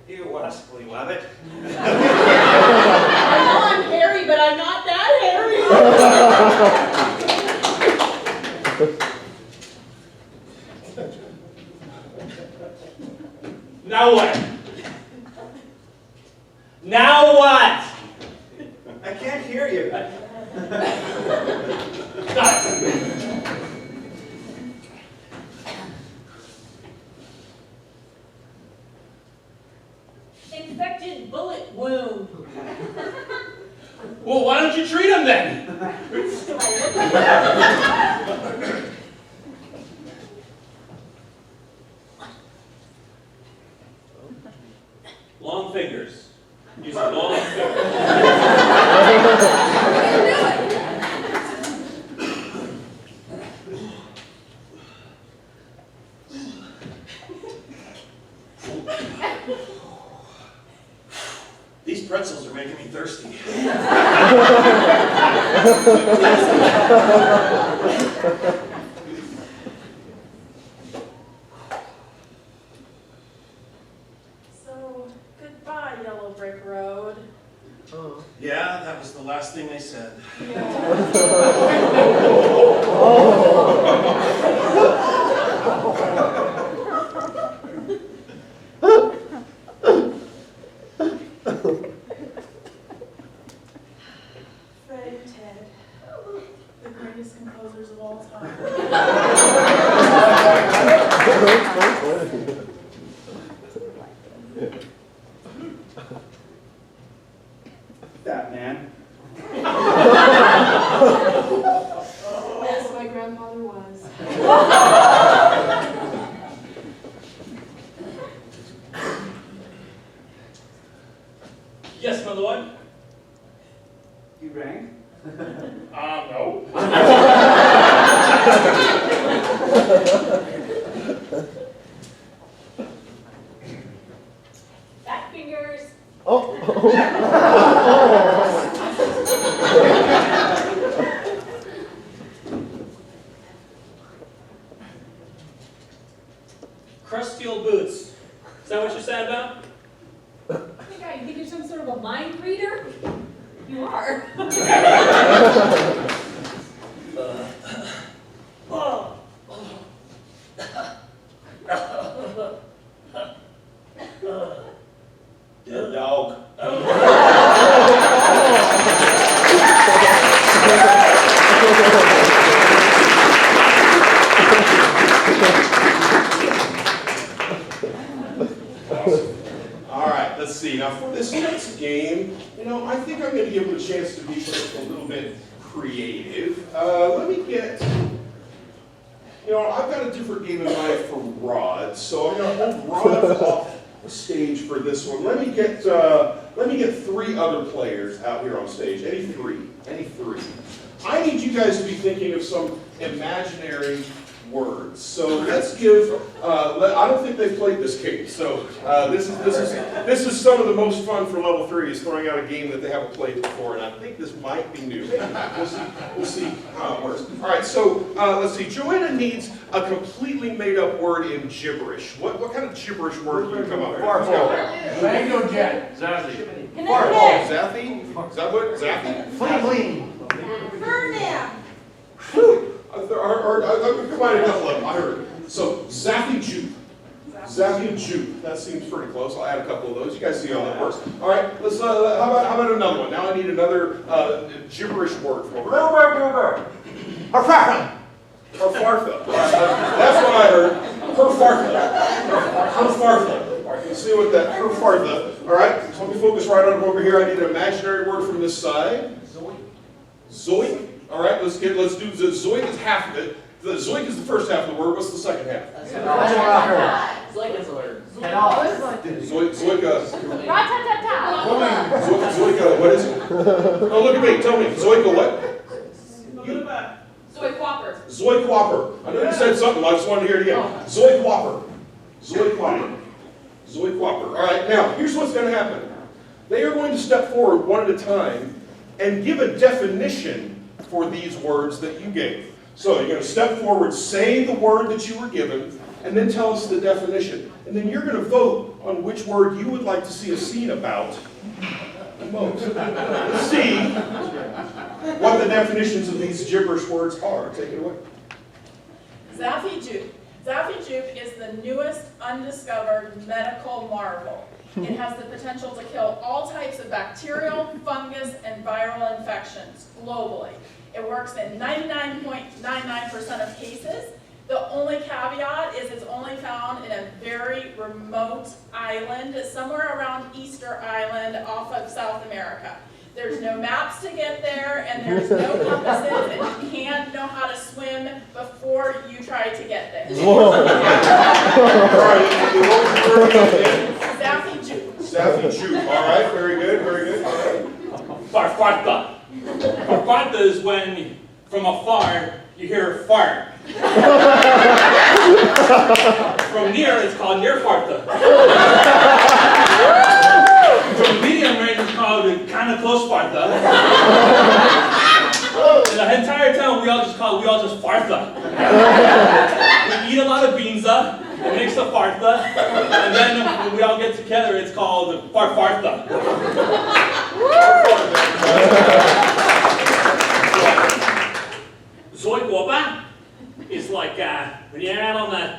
Speaker 8: You wascally wabbit.
Speaker 3: I know I'm hairy, but I'm not that hairy.
Speaker 10: Now what? Now what?
Speaker 8: I can't hear you.
Speaker 10: Stop.
Speaker 3: Infected bullet wound.
Speaker 10: Well, why don't you treat him then? Long fingers. Use your long
Speaker 4: These pretzels are making me thirsty.
Speaker 3: So,
Speaker 10: was the last thing they said.
Speaker 3: Fred and Ted, the greatest composers of all time.
Speaker 4: That man.
Speaker 3: Yes, my grandfather was.
Speaker 10: Yes, my lord.
Speaker 4: You rang?
Speaker 10: No.
Speaker 3: Fat fingers.
Speaker 10: Crusty old boots. Is that what you're sad about?
Speaker 3: You think you're some sort of a mind reader? You are.
Speaker 10: Dead dog.
Speaker 2: All right, let's see. Now for this next game, I think I'm going to give them a chance to be a little bit creative. Let me get, I've got a different game in mind for Rod, so I'm going to hold Rod off the stage for this one. Let me get 3 other players out here on stage. Any three. I need you guys to be thinking of some imaginary words. So let's give. I don't think they've played this game. So this is some of the most fun for level 3 is throwing out a game that they haven't played before, and I think this might be new. We'll see how it works. All right. So let's see. Joanna needs a completely made-up word in gibberish. What kind of gibberish word can you come up with?
Speaker 7: Mango jet.
Speaker 10: Zazie.
Speaker 2: Zathy? Is that what? Zathy?
Speaker 6: Fling.
Speaker 3: Fernand.
Speaker 2: I combined a couple of them. I heard. So Zaffy Jupe. Zaffy and Jupe. That seems pretty close. I'll add a couple of those. You guys see how that works. All right. Let's. How about another one? Now I need another gibberish word for it.
Speaker 6: Harfartham.
Speaker 2: Harfartha. That's what I heard. Harfartha. Harfartha. Let's see what that Harfartha. All right. So let me focus right on over here. I need an imaginary word from this side. Zoik. All right. Let's do the zoik is half of it. The zoik is the first half of the word. What's the second half?
Speaker 9: Zoik is a word.
Speaker 2: Zoika.
Speaker 3: Ra-ta-ta-ta.
Speaker 2: Zoika. What is it? Oh, look at me. Tell me. Zoika what?
Speaker 3: Zoe Quapper.
Speaker 2: Zoik Whopper. I know you said something. I just wanted to hear it again. Zoik Whopper. Zoik Whopper. Zoik Whopper. All right. Now, here's what's going to happen. They are going to step forward one at a time and give a definition for these words that you gave. So you're going to step forward, say the word that you were given, and then tell us the definition. And then you're going to vote on which word you would like to see a scene about the most. Let's see what the definitions of these gibberish words are. Take it away.
Speaker 3: Zaffy Jupe. Zaffy Jupe is the newest undiscovered medical marvel. It has the potential to kill all types of bacterial, fungus, and viral infections globally. It works in 99.99% of cases. The only caveat is it's only found in a very remote island, somewhere around Easter Island off of South America. There's no maps to get there, and there's no compasses, and you can't know how to swim before you try to get there.
Speaker 2: All right, what was your word again?
Speaker 3: Zaffy Jupe.
Speaker 2: Zaffy Jupe. All right, very good, very good. All right.
Speaker 10: Farfarta. Farfarta is when, from afar, you hear a fart. From near, it's called near farta. From medium range, it's called kind of close farta. In the entire town, we all just farta. We eat a lot of beanza, and mix the farta, and then when we all get together, it's called farfarta. Zoidwopper is like when you're out on the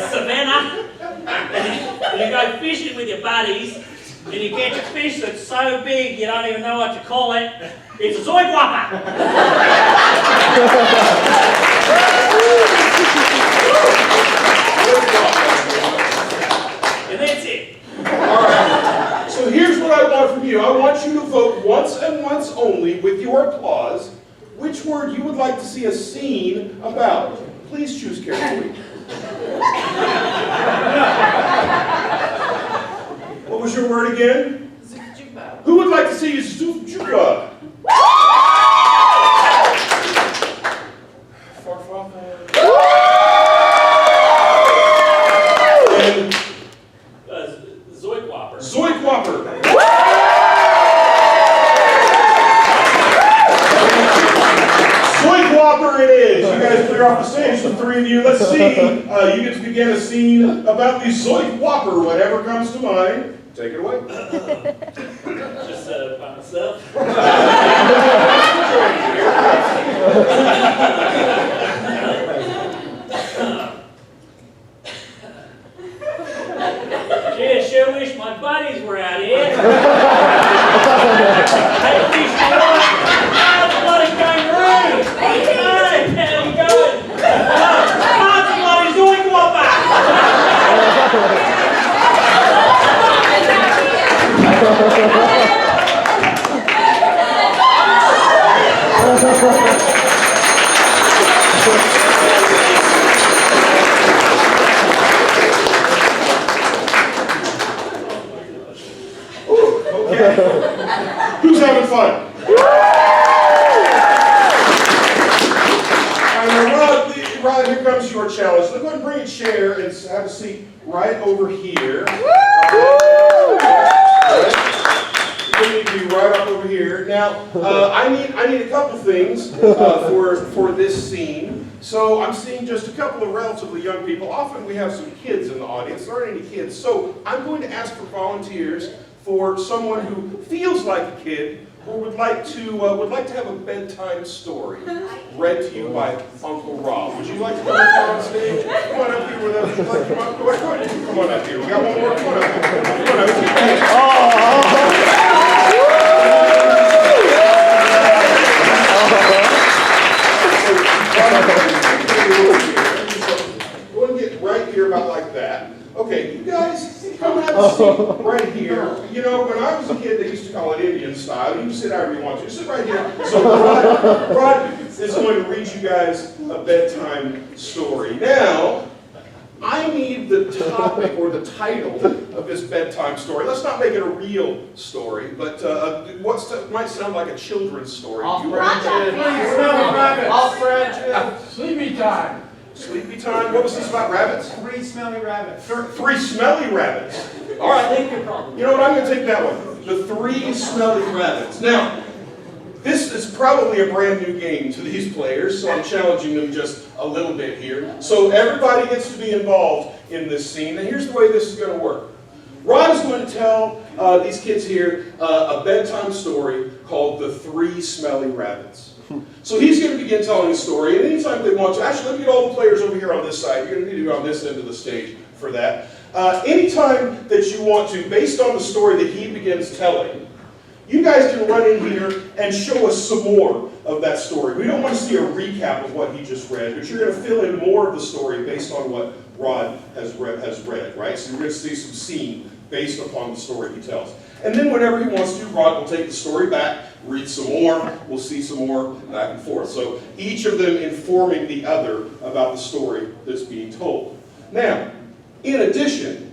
Speaker 10: savannah and you go fishing with your buddies and you catch a fish that's so big you don't even know what to call it. It's a zoidwopper. And that's it.
Speaker 2: All right. So here's what I want from you. I want you to vote once and once only with your applause which word you would like to see a scene about. Please choose carefully. What was your word again?
Speaker 3: Zujuba.
Speaker 2: Who would like to see Zujuba? And
Speaker 10: Zoidwopper.
Speaker 2: Zoidwopper. Zoidwopper it is. You guys clear off the stage, the three of you. Let's see. You get to begin a scene about the Zoidwopper. Whatever comes to mind. Take it away.
Speaker 10: Just by myself. Gee, I sure wish my buddies were out here. Hey, fish, how's the bloody kangaroo? Hey, how you going? Come on, bloody zoidwopper!
Speaker 2: Okay. Who's having fun? All right, now, Rod, here comes your challenge. So go ahead and bring a chair and have a seat right over here. You need to be right up over here. Now, I need a couple things for this scene. So I'm seeing just a couple of relatively young people. Often we have some kids in the audience. There aren't any kids. So I'm going to ask for volunteers for someone who feels like a kid or would like to have a bedtime story read to you by Uncle Rob. Would you like to come up here on stage? Come on up here with us. Would you like to come up? Go ahead. Come on up here. We got one more. Come on up. Come on up. Go and get right here about like that. Okay, you guys come have a seat right here. You know, when I was a kid, they used to call it Indian style. You can sit however you want to. Sit right here. So Rod is going to read you guys a bedtime story. Now, I need the topic or the title of this bedtime story. Let's not make it a real story, but might sound like a children's story.
Speaker 4: Off branches.
Speaker 7: Sleepy time.
Speaker 2: Sleepy time. What was this about rabbits?
Speaker 4: 3 smelly rabbits.
Speaker 2: Three smelly rabbits. All right. You know what? I'm going to take that one. The 3 smelly rabbits. Now, this is probably a brand new game to these players, so I'm challenging them just a little bit here. So everybody gets to be involved in this scene, and here's the way this is going to work. Rod is going to tell these kids here a bedtime story called The 3 Smelly Rabbits. So he's going to begin telling the story, and anytime they want to, actually let me get all the players over here on this side. You're going to need to be on this end of the stage for that. Anytime that you want to, based on the story that he begins telling, you guys can run in here and show us some more of that story. We don't want to see a recap of what he just read, but you're going to fill in more of the story based on what Rod has read, right? So you're going to see some scene based upon the story he tells. And then whenever he wants to, Rod will take the story back, read some more, we'll see some more back and forth. So each of them informing the other about the story that's being told. Now, in addition,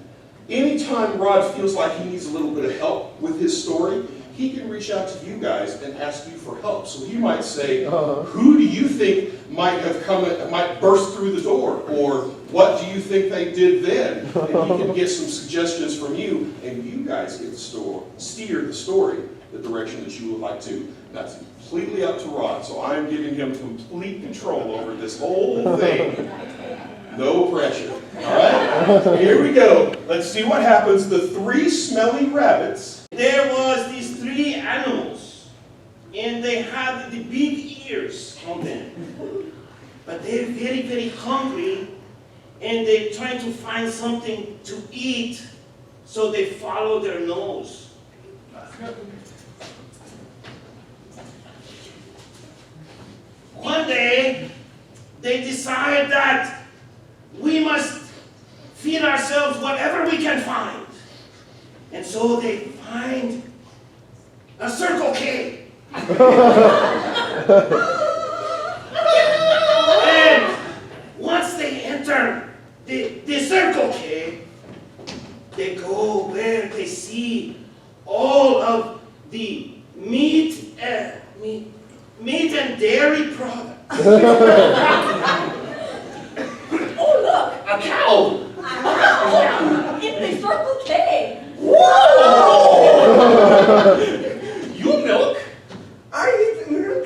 Speaker 2: anytime Rod feels like he needs a little bit of help with his story, he can reach out to you guys and ask you for help. So he might say, who do you think might burst through the door? Or what do you think they did then? And he can get some suggestions from you, and you guys get to steer the story the direction that you would like to. That's completely up to Rod. So I'm giving him complete control over this whole thing. No pressure. All right? Here we go. Let's see what happens. The 3 smelly rabbits.
Speaker 10: There was
Speaker 4: and they had the big ears on them. But they're very, very hungry, and they're trying to find something to eat, so they follow their nose. One day, they decide that we must feed ourselves whatever we can find. And so they find a Circle K. And once they enter the Circle K, they go where they see all of the meat and dairy products.
Speaker 9: Oh, look!
Speaker 4: A cow!
Speaker 9: In the Circle K!
Speaker 4: You milk?
Speaker 6: I eat milk.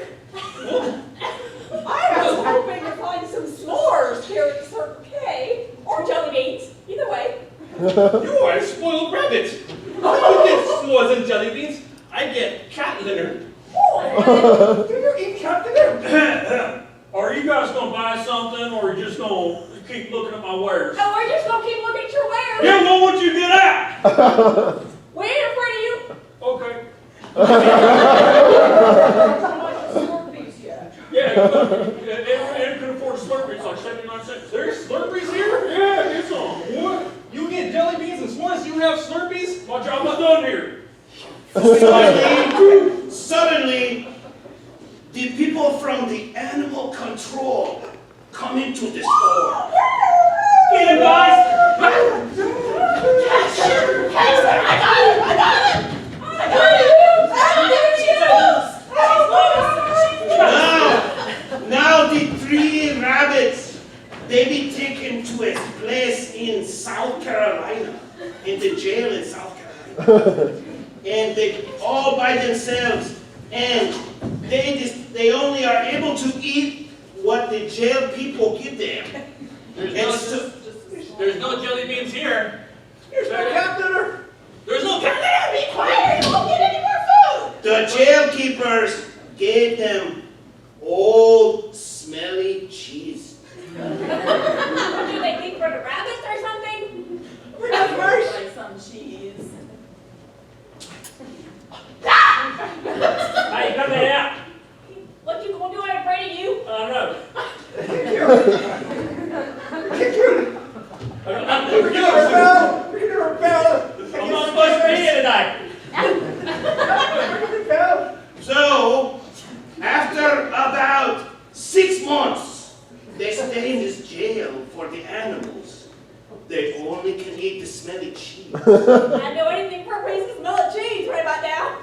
Speaker 9: I was hoping to find some s'mores here at the Circle K, or jelly beans, either way.
Speaker 4: You are a spoiled rabbit. I don't get s'mores and jelly beans. I get cat litter.
Speaker 6: Do you eat cat litter?
Speaker 10: Are you guys gonna buy something, or are you just gonna keep looking at my wares?
Speaker 9: Oh, we're just gonna keep looking at your wares.
Speaker 10: You know what you get at!
Speaker 9: We ain't afraid of you.
Speaker 10: Okay.
Speaker 9: Slurpees yet.
Speaker 10: Yeah, and can afford Slurpees, like 79 cents. There's Slurpees here? Yeah, get some. What?
Speaker 4: You get jelly beans and s'mores, you have Slurpees?
Speaker 10: My job is done here.
Speaker 4: Suddenly, the people from the animal control come into the store.
Speaker 10: Get him, guys!
Speaker 4: Now the three rabbits, they be taken to a place in South Carolina, in the jail in South Carolina. And they all by themselves, and they only are able to eat what the jail people give them.
Speaker 10: There's no jelly beans here.
Speaker 6: There's no cat litter.
Speaker 10: There's no cat litter.
Speaker 9: Be quiet, we won't get any more food.
Speaker 4: The jail keepers gave them old, smelly cheese.
Speaker 9: Do they think we're the rabbits or something?
Speaker 3: We're just like some cheese.
Speaker 10: Hey, come here.
Speaker 9: What you gonna do? I'm afraid of you.
Speaker 10: I don't know. I'm not supposed to be here tonight.
Speaker 4: So, after about 6 months, they stay in this jail for the animals. They only can eat the smelly cheese.
Speaker 9: I know anything for a piece of smell of cheese right about now.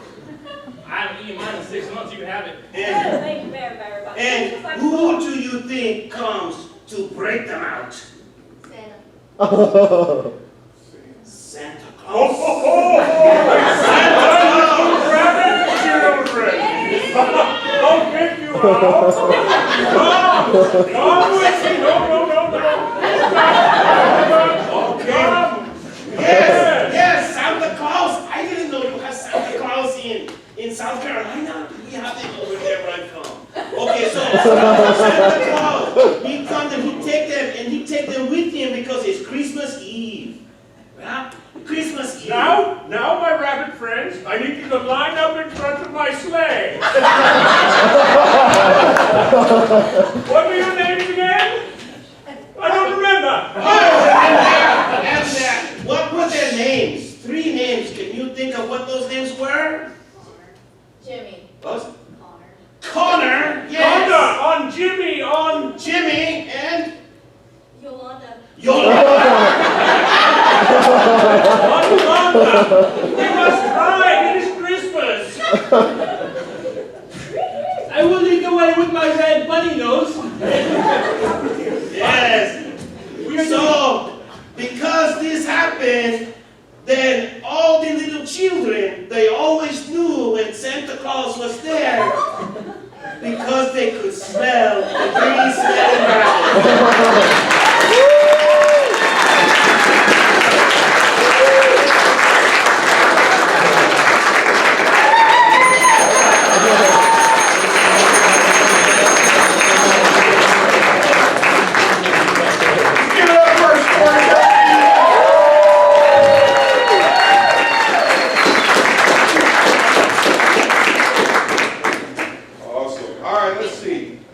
Speaker 10: I haven't eaten mine in 6 months. You can have it.
Speaker 9: Yeah, thank you very, very much.
Speaker 4: And
Speaker 9: It's like
Speaker 4: who do you think comes to break them out? Santa Claus. Santa Claus!
Speaker 10: Don't get you out. Come with me. No.
Speaker 4: Okay. Yes, Santa Claus. I didn't know you had Santa Claus in South Carolina. We have it over there where I'm from. Okay, so Santa Claus, he comes and he take them with him because it's Christmas Eve. Yeah? Christmas Eve.
Speaker 10: Now, my rabbit friends, I need you to line up in front of my sleigh. What are your names again? I don't remember.
Speaker 4: And what were their names? 3 names. Can you think of what those names were?
Speaker 3: Jimmy.
Speaker 4: What? Connor. Yes.
Speaker 10: Honda, on Jimmy, on...
Speaker 4: Jimmy and
Speaker 9: Yolanda.
Speaker 4: Yolanda.
Speaker 10: On Yolanda. We must ride, it is Christmas.
Speaker 7: I will lead the way with my red bunny nose.
Speaker 4: Yes. So, because this happened, then all the little children, they always knew when Santa Claus was there because they could smell the grease smelling rabbit.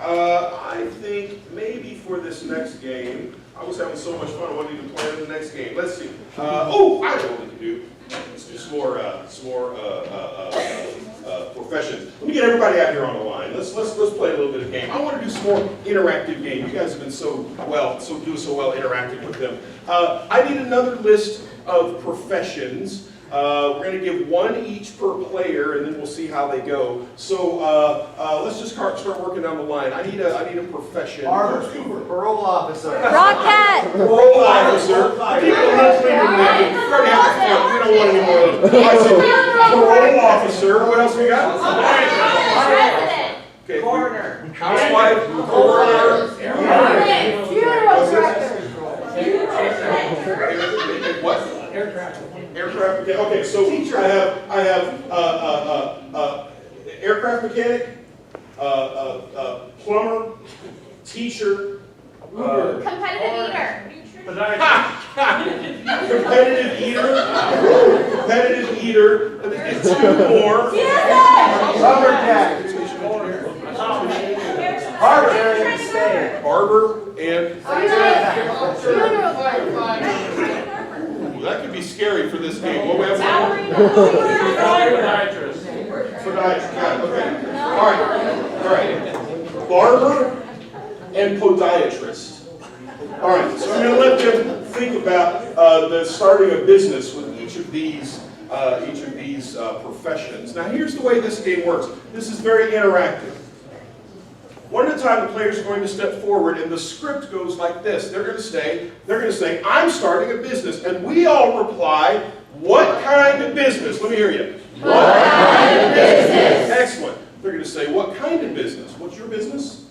Speaker 2: I think maybe for this next game, I was having so much fun, I wasn't even planning the next game. Let's see. Oh, I know what we can do. Let's do some more professions. Let me get everybody out here on the line. Let's play a little bit of game. I want to do some more interactive game. You guys have been so well interacting with them. I need another list of professions. We're going to give one each per player, and then we'll see how they go. So let's just start working down the line. I need a profession.
Speaker 8: Barber, parole officer.
Speaker 11: Rocket!
Speaker 2: Parole officer. People not cleaning that. We already have the fun. We don't want any more of those. All right, so parole officer. What else we got?
Speaker 11: President!
Speaker 2: Okay.
Speaker 6: Coroner.
Speaker 2: Housewife. Coroner.
Speaker 11: Funeral director!
Speaker 2: What?
Speaker 6: Aircraft.
Speaker 2: Aircraft mechanic. Okay, so I have aircraft mechanic, plumber, teacher,
Speaker 11: Competitive eater!
Speaker 2: competitive eater. Let me get two more.
Speaker 8: Lumberjack.
Speaker 2: Barber and
Speaker 11: Funeral
Speaker 2: that could be scary for this game. What we have?
Speaker 6: Podiatrist.
Speaker 2: Podiatrist. Okay. All right. Barber and podiatrist. All right. So I'm going to let them think about the starting a business with each of these professions. Now, here's the way this game works. This is very interactive. One at a time, the players are going to step forward, and the script goes like this. They're going to say, "I'm starting a business," and we all reply, "What kind of business?" Let me hear you.
Speaker 11: What kind of business?
Speaker 2: Excellent. They're going to say, "What kind of business? What's your business?"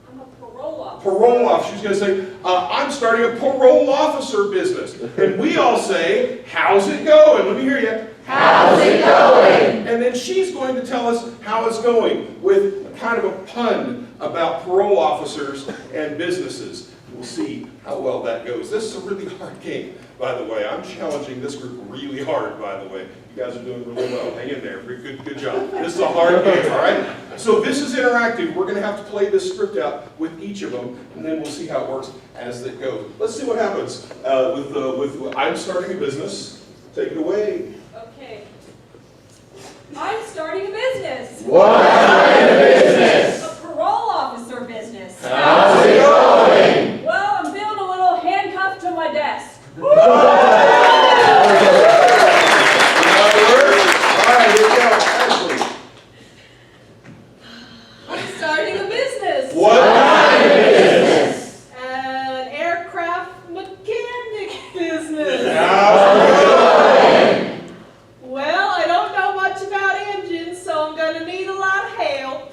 Speaker 3: I'm a parole officer.
Speaker 2: Parole officer. She's going to say, "I'm starting a parole officer business," and we all say, "How's it going?" Let me hear you.
Speaker 11: How's it going?
Speaker 2: And then she's going to tell us how it's going with kind of a pun about parole officers and businesses. We'll see how well that goes. This is a really hard game, by the way. I'm challenging this group really hard, by the way. You guys are doing really well. Hang in there. Good job. This is a hard game, all right? So this is interactive. We're going to have to play this script out with each of them, and then we'll see how it works as it goes. Let's see what happens with I'm starting a business. Take it away.
Speaker 3: Okay. I'm starting a business.
Speaker 11: What kind of business?
Speaker 3: A parole officer business.
Speaker 11: How's it going?
Speaker 3: Well, I'm building a little handcuff to my desk.
Speaker 2: All right, here we go. Ashley.
Speaker 3: I'm starting a business.
Speaker 2: What kind of business?
Speaker 3: An aircraft mechanic business. Well, I don't know much about engines, so I'm going to need a lot of help.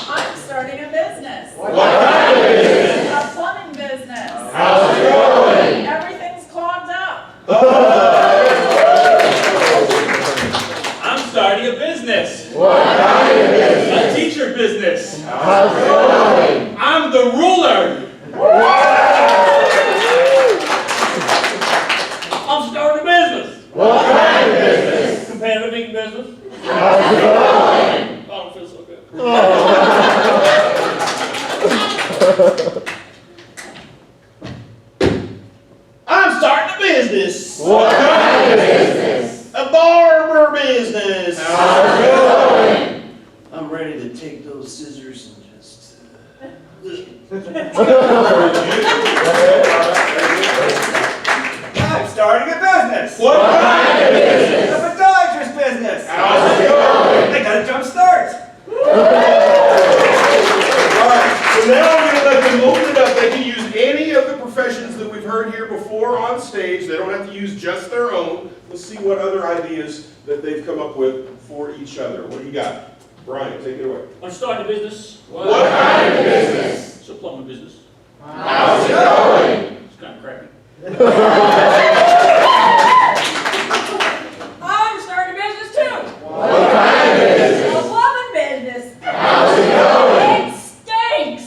Speaker 3: I'm starting a business.
Speaker 2: What kind of business?
Speaker 3: A plumbing business.
Speaker 2: How's it going?
Speaker 3: Everything's clogged up.
Speaker 10: I'm starting a business.
Speaker 11: What kind of business?
Speaker 10: A teacher business.
Speaker 11: How's it going?
Speaker 10: I'm the ruler. I'm starting a business.
Speaker 11: What kind of business?
Speaker 10: Competitive eating business.
Speaker 11: How's it going?
Speaker 10: I don't feel so good. I'm starting a business.
Speaker 11: What kind of business?
Speaker 10: A barber business.
Speaker 11: How's it going?
Speaker 10: I'm ready to take those scissors and just.
Speaker 6: I'm starting a business.
Speaker 2: What
Speaker 11: kind of business?
Speaker 6: A podiatrist business.
Speaker 2: How's it going?
Speaker 6: I got a jump start.
Speaker 2: All right, so now I'm going to let them open it up. They can use any of the professions that we've heard here before on stage. They don't have to use just their own. Let's see what other ideas that they've come up with for each other. What do you got? Brian, take it away.
Speaker 10: I'm starting a business.
Speaker 2: What kind of business?
Speaker 10: It's a plumbing business.
Speaker 11: How's it going?
Speaker 10: It's kind of crappy.
Speaker 3: I'm starting a business too.
Speaker 11: What kind of business?
Speaker 3: A plumbing business.
Speaker 11: How's it going?
Speaker 3: It stinks.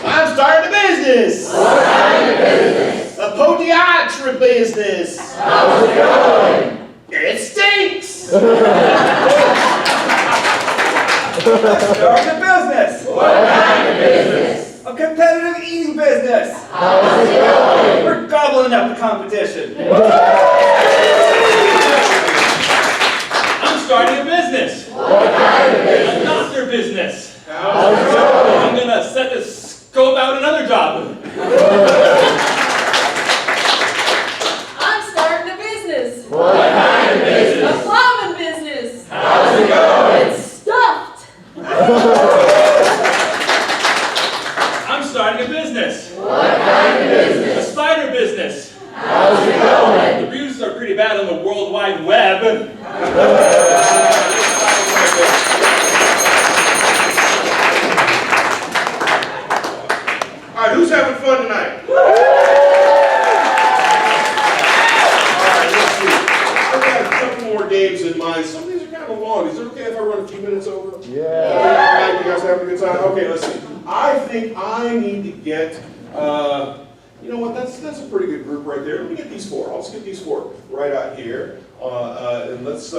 Speaker 10: I'm starting a business.
Speaker 11: What kind of business?
Speaker 10: A podiatrist
Speaker 8: for business?
Speaker 11: How's it going?
Speaker 8: It stinks!
Speaker 6: Start a business.
Speaker 11: What kind of business?
Speaker 6: A competitive eating business.
Speaker 11: How's it going?
Speaker 6: We're gobbling up the competition. I'm starting a business.
Speaker 11: What kind of
Speaker 6: A
Speaker 11: business?
Speaker 6: doctor business.
Speaker 11: How's it going?
Speaker 6: I'm gonna set the scope out another job.
Speaker 3: I'm starting a business.
Speaker 11: What kind of
Speaker 3: A
Speaker 11: business?
Speaker 3: plumbing business.
Speaker 11: How's it going?
Speaker 3: It's stuffed.
Speaker 6: I'm starting a business.
Speaker 11: What kind of
Speaker 6: A
Speaker 11: business?
Speaker 6: spider business.
Speaker 11: How's it going?
Speaker 6: The reviews are pretty bad on the World Wide Web.
Speaker 2: All right, who's having fun tonight? All right, let's see. I've got a couple more games in mind. Some of these are kind of long. Is it okay if I run a few minutes over?
Speaker 11: Yeah.
Speaker 2: All right, you guys having a good time? Okay, let's see. I think I need to get, you know what, that's a pretty good group right there. Let me get these four. I'll just get these four right out here. And let's,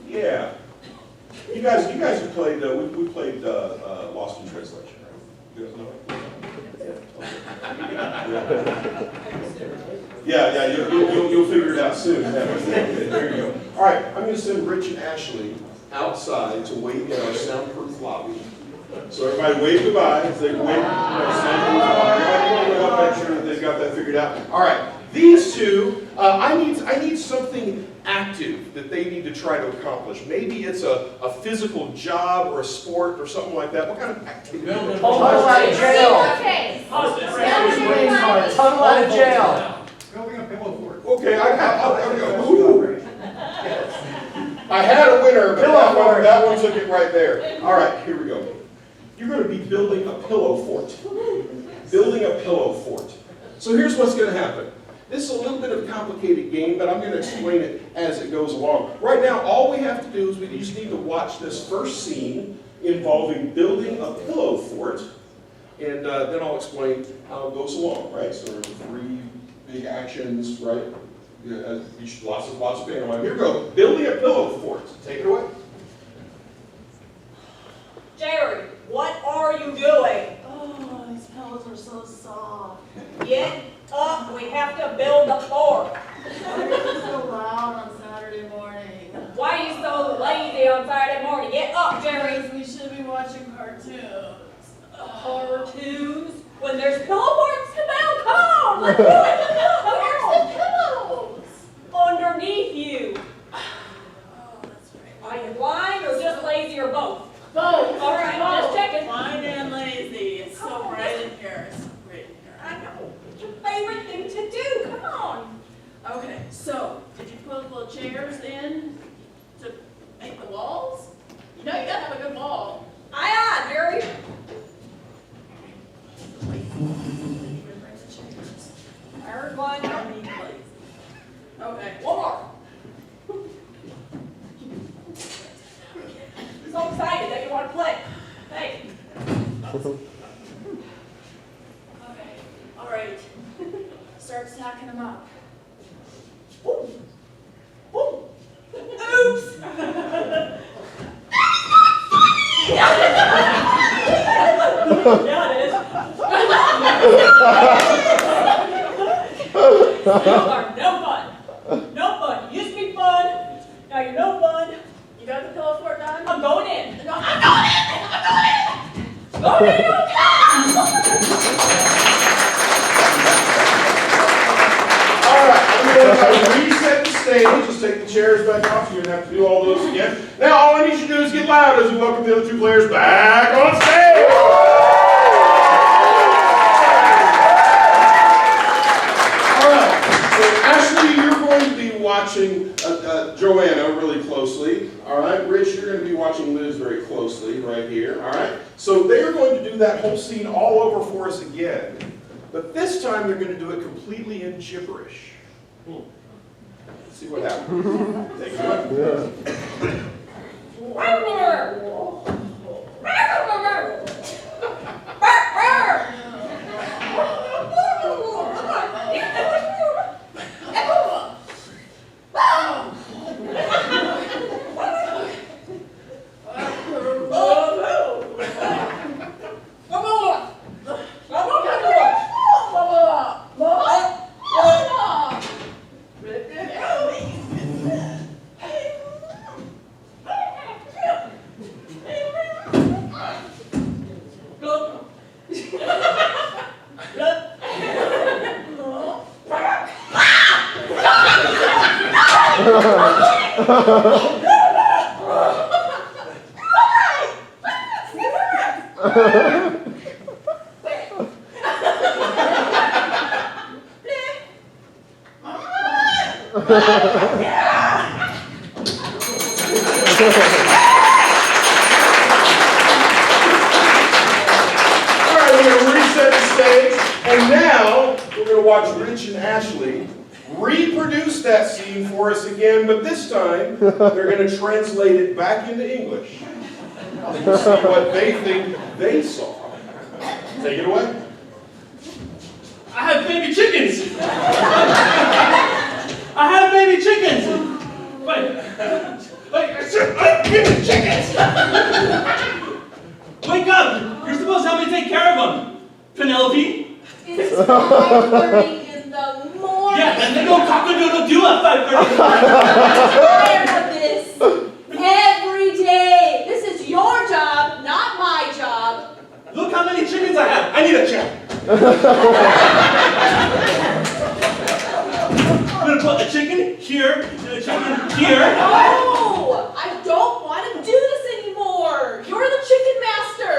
Speaker 2: yeah. You guys have played, we played Lost in Translation, right? You guys know it? Yeah, you'll figure it out soon. There you go. All right, I'm going to send Rich and Ashley outside to wait in our soundproof lobby. So everybody wave goodbye as they wait in our soundproof lobby. Everybody go up, make sure that they've got that figured out. All right, these two, I need something active that they need to try to accomplish. Maybe it's a physical job or a sport or something like that. What kind of activity?
Speaker 7: Tunnel out of jail. Tunnel out of jail.
Speaker 4: Building a pillow fort.
Speaker 2: Okay, I had a winner, but that one took it right there. All right, here we go. You're going to be building a pillow fort. Building a pillow fort. So here's what's going to happen. This is a little bit of a complicated game, but I'm going to explain it as it goes along. Right now, all we have to do is we just need to watch this first scene involving building a pillow fort, and then I'll explain how it goes along, right? So there are three big actions, right? Yeah, lots of pantomime. Here we go. Building a pillow fort. Take it away.
Speaker 9: Jerry, what are you doing?
Speaker 3: Oh, these pillows are so soft.
Speaker 9: Get up, we have to build the fort.
Speaker 3: Why are you so loud on Saturday morning?
Speaker 9: Why are you so lazy on Saturday morning? Get up, Jerry.
Speaker 3: We should be watching cartoons.
Speaker 9: Cartoons? When there's pillow forts to build, come on, let's do it.
Speaker 3: Where's the pillows?
Speaker 9: Underneath you.
Speaker 3: Oh, that's right.
Speaker 9: Are you blind or just lazy or both?
Speaker 3: Both.
Speaker 9: All right, just checking.
Speaker 3: Blind and lazy. It's so bright in here. It's so great in here.
Speaker 9: I know. It's your favorite thing to do. Come on.
Speaker 3: Okay, so did you put little chairs in to make the walls? You know you gotta have a good wall.
Speaker 9: Aye, Jerry. I heard one.
Speaker 3: Okay.
Speaker 9: One more. So excited that you want to play. Hey.
Speaker 3: Okay. All right. Start stacking them up.
Speaker 9: Oops. Yeah, it is. You are no fun. No fun. You used to be fun. Now you're no fun.
Speaker 3: You got the pillow fort done?
Speaker 9: I'm going in.
Speaker 3: No, I'm going in!
Speaker 9: Going in.
Speaker 2: All right, I'm going to reset the stage. Just take the chairs back off. You're going to have to do all those again. Now, all I need you to do is get loud as we welcome the other two players back on stage. All right, so Ashley, you're going to be watching Joanna really closely. All right, Rich, you're going to be watching Liz very closely right here. All right, so they are going to do that whole scene all over for us again. But this time they're going to do it completely in gibberish. Let's see what happens. Take it away. We're going to reset the stage, and now we're going to watch Rich and Ashley reproduce that scene for us again, but this time they're going to translate it back into English. We'll see what they think they saw. Take it away.
Speaker 6: I have baby chickens. I have baby chickens. Wait, baby chickens. Wake up! You're supposed to help me take care of them, Penelope.
Speaker 3: It's 5:30 in the morning.
Speaker 6: Yeah, and then go cock-a-doodle-doo at 5:30.
Speaker 3: I'm tired of this. Every day. This is your job, not my job.
Speaker 6: Look how many chickens I have. I need a check. I'm gonna put a chicken here, and a chicken here.
Speaker 3: No! I don't want to do this anymore. You're the chicken master.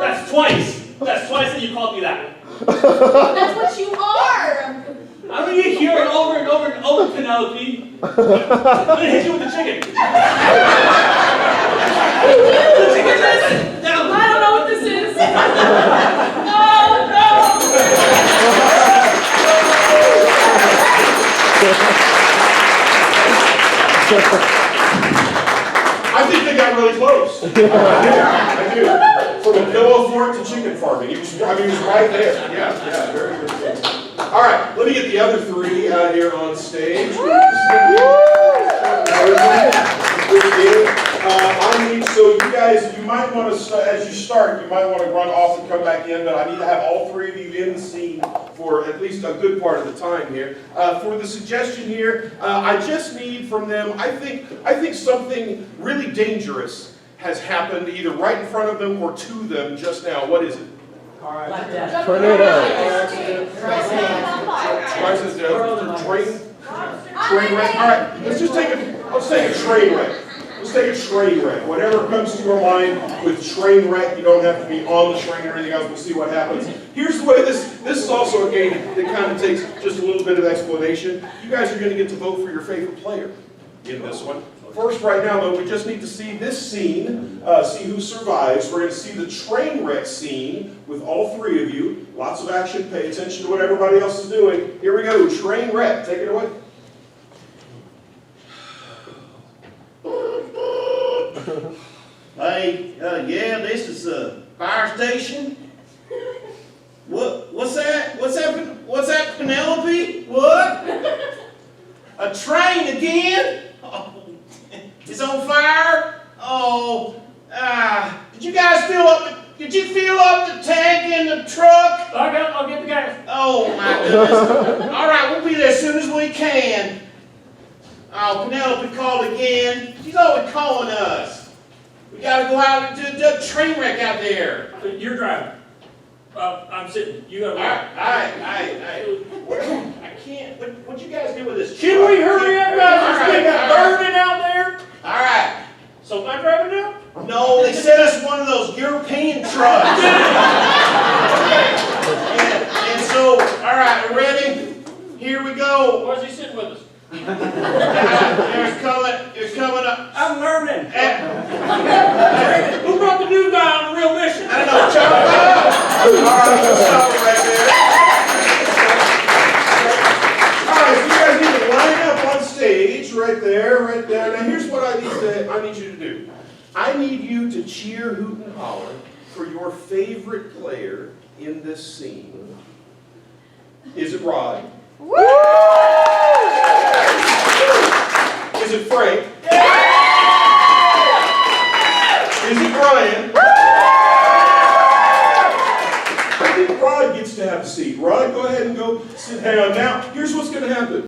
Speaker 6: That's twice. That's twice that you called me that.
Speaker 3: That's what you are.
Speaker 6: I'm gonna get here and over and over and over, Penelope. I'm gonna hit you with the chicken. The chicken is down.
Speaker 3: I don't know what this is. No, no.
Speaker 2: I think they got really close. I do. From a pillow fort to chicken farming. He was right there. Yeah, very good. All right, let me get the other three here on stage. So you guys, you might want to, as you start, you might want to run off and come back in, but I need to have all three of you in the scene for at least a good part of the time here. For the suggestion here, I just need from them, I think something really dangerous has happened either right in front of them or to them just now. What is it?
Speaker 11: Tornado.
Speaker 2: Train wreck. All right, let's take a train wreck. Let's take a train wreck. Whatever comes to your mind with train wreck, you don't have to be on the train or anything else. We'll see what happens. Here's the way this is also a game that kind of takes just a little bit of explanation. You guys are going to get to vote for your favorite player in this one. First, right now, though, we just need to see this scene, see who survives. We're going to see the train wreck scene with all three of you. Lots of action. Pay attention to what everybody else is doing. Here we go. Train wreck. Take it away.
Speaker 12: Hey, yeah, this is a fire station. What's that? What's that, Penelope? What? A train again? Oh, it's on fire? Oh, did you guys fill up the tank in the truck?
Speaker 10: I'll get the gas.
Speaker 12: Oh my goodness. All right, we'll be there as soon as we can. Oh, Penelope called again. She's always calling us. We gotta go out and do a train wreck out there.
Speaker 10: You're driving. I'm sitting. You gotta.
Speaker 12: All right. I can't. What you guys do with this?
Speaker 10: Can we hurry up, guys? There's people burning out there.
Speaker 12: All right.
Speaker 10: So am I driving now?
Speaker 12: No, they sent us one of those European trucks. and so, all right, we ready? Here we go.
Speaker 10: Where's he sitting with us?
Speaker 12: There's coming up.
Speaker 10: I'm learning. Who brought the new guy on the real mission?
Speaker 12: I don't know, Chuck. All right, let's stop it right there.
Speaker 2: All right, so you guys need to line up on stage, right there. Now here's what I need you to do. I need you to cheer, hoot, and holler for your favorite player in this scene. Is it Rod? Woo! Is it Frank? Is it Brian? I think Rod gets to have a seat. Rod, go ahead and go sit down. Now, here's what's going to happen.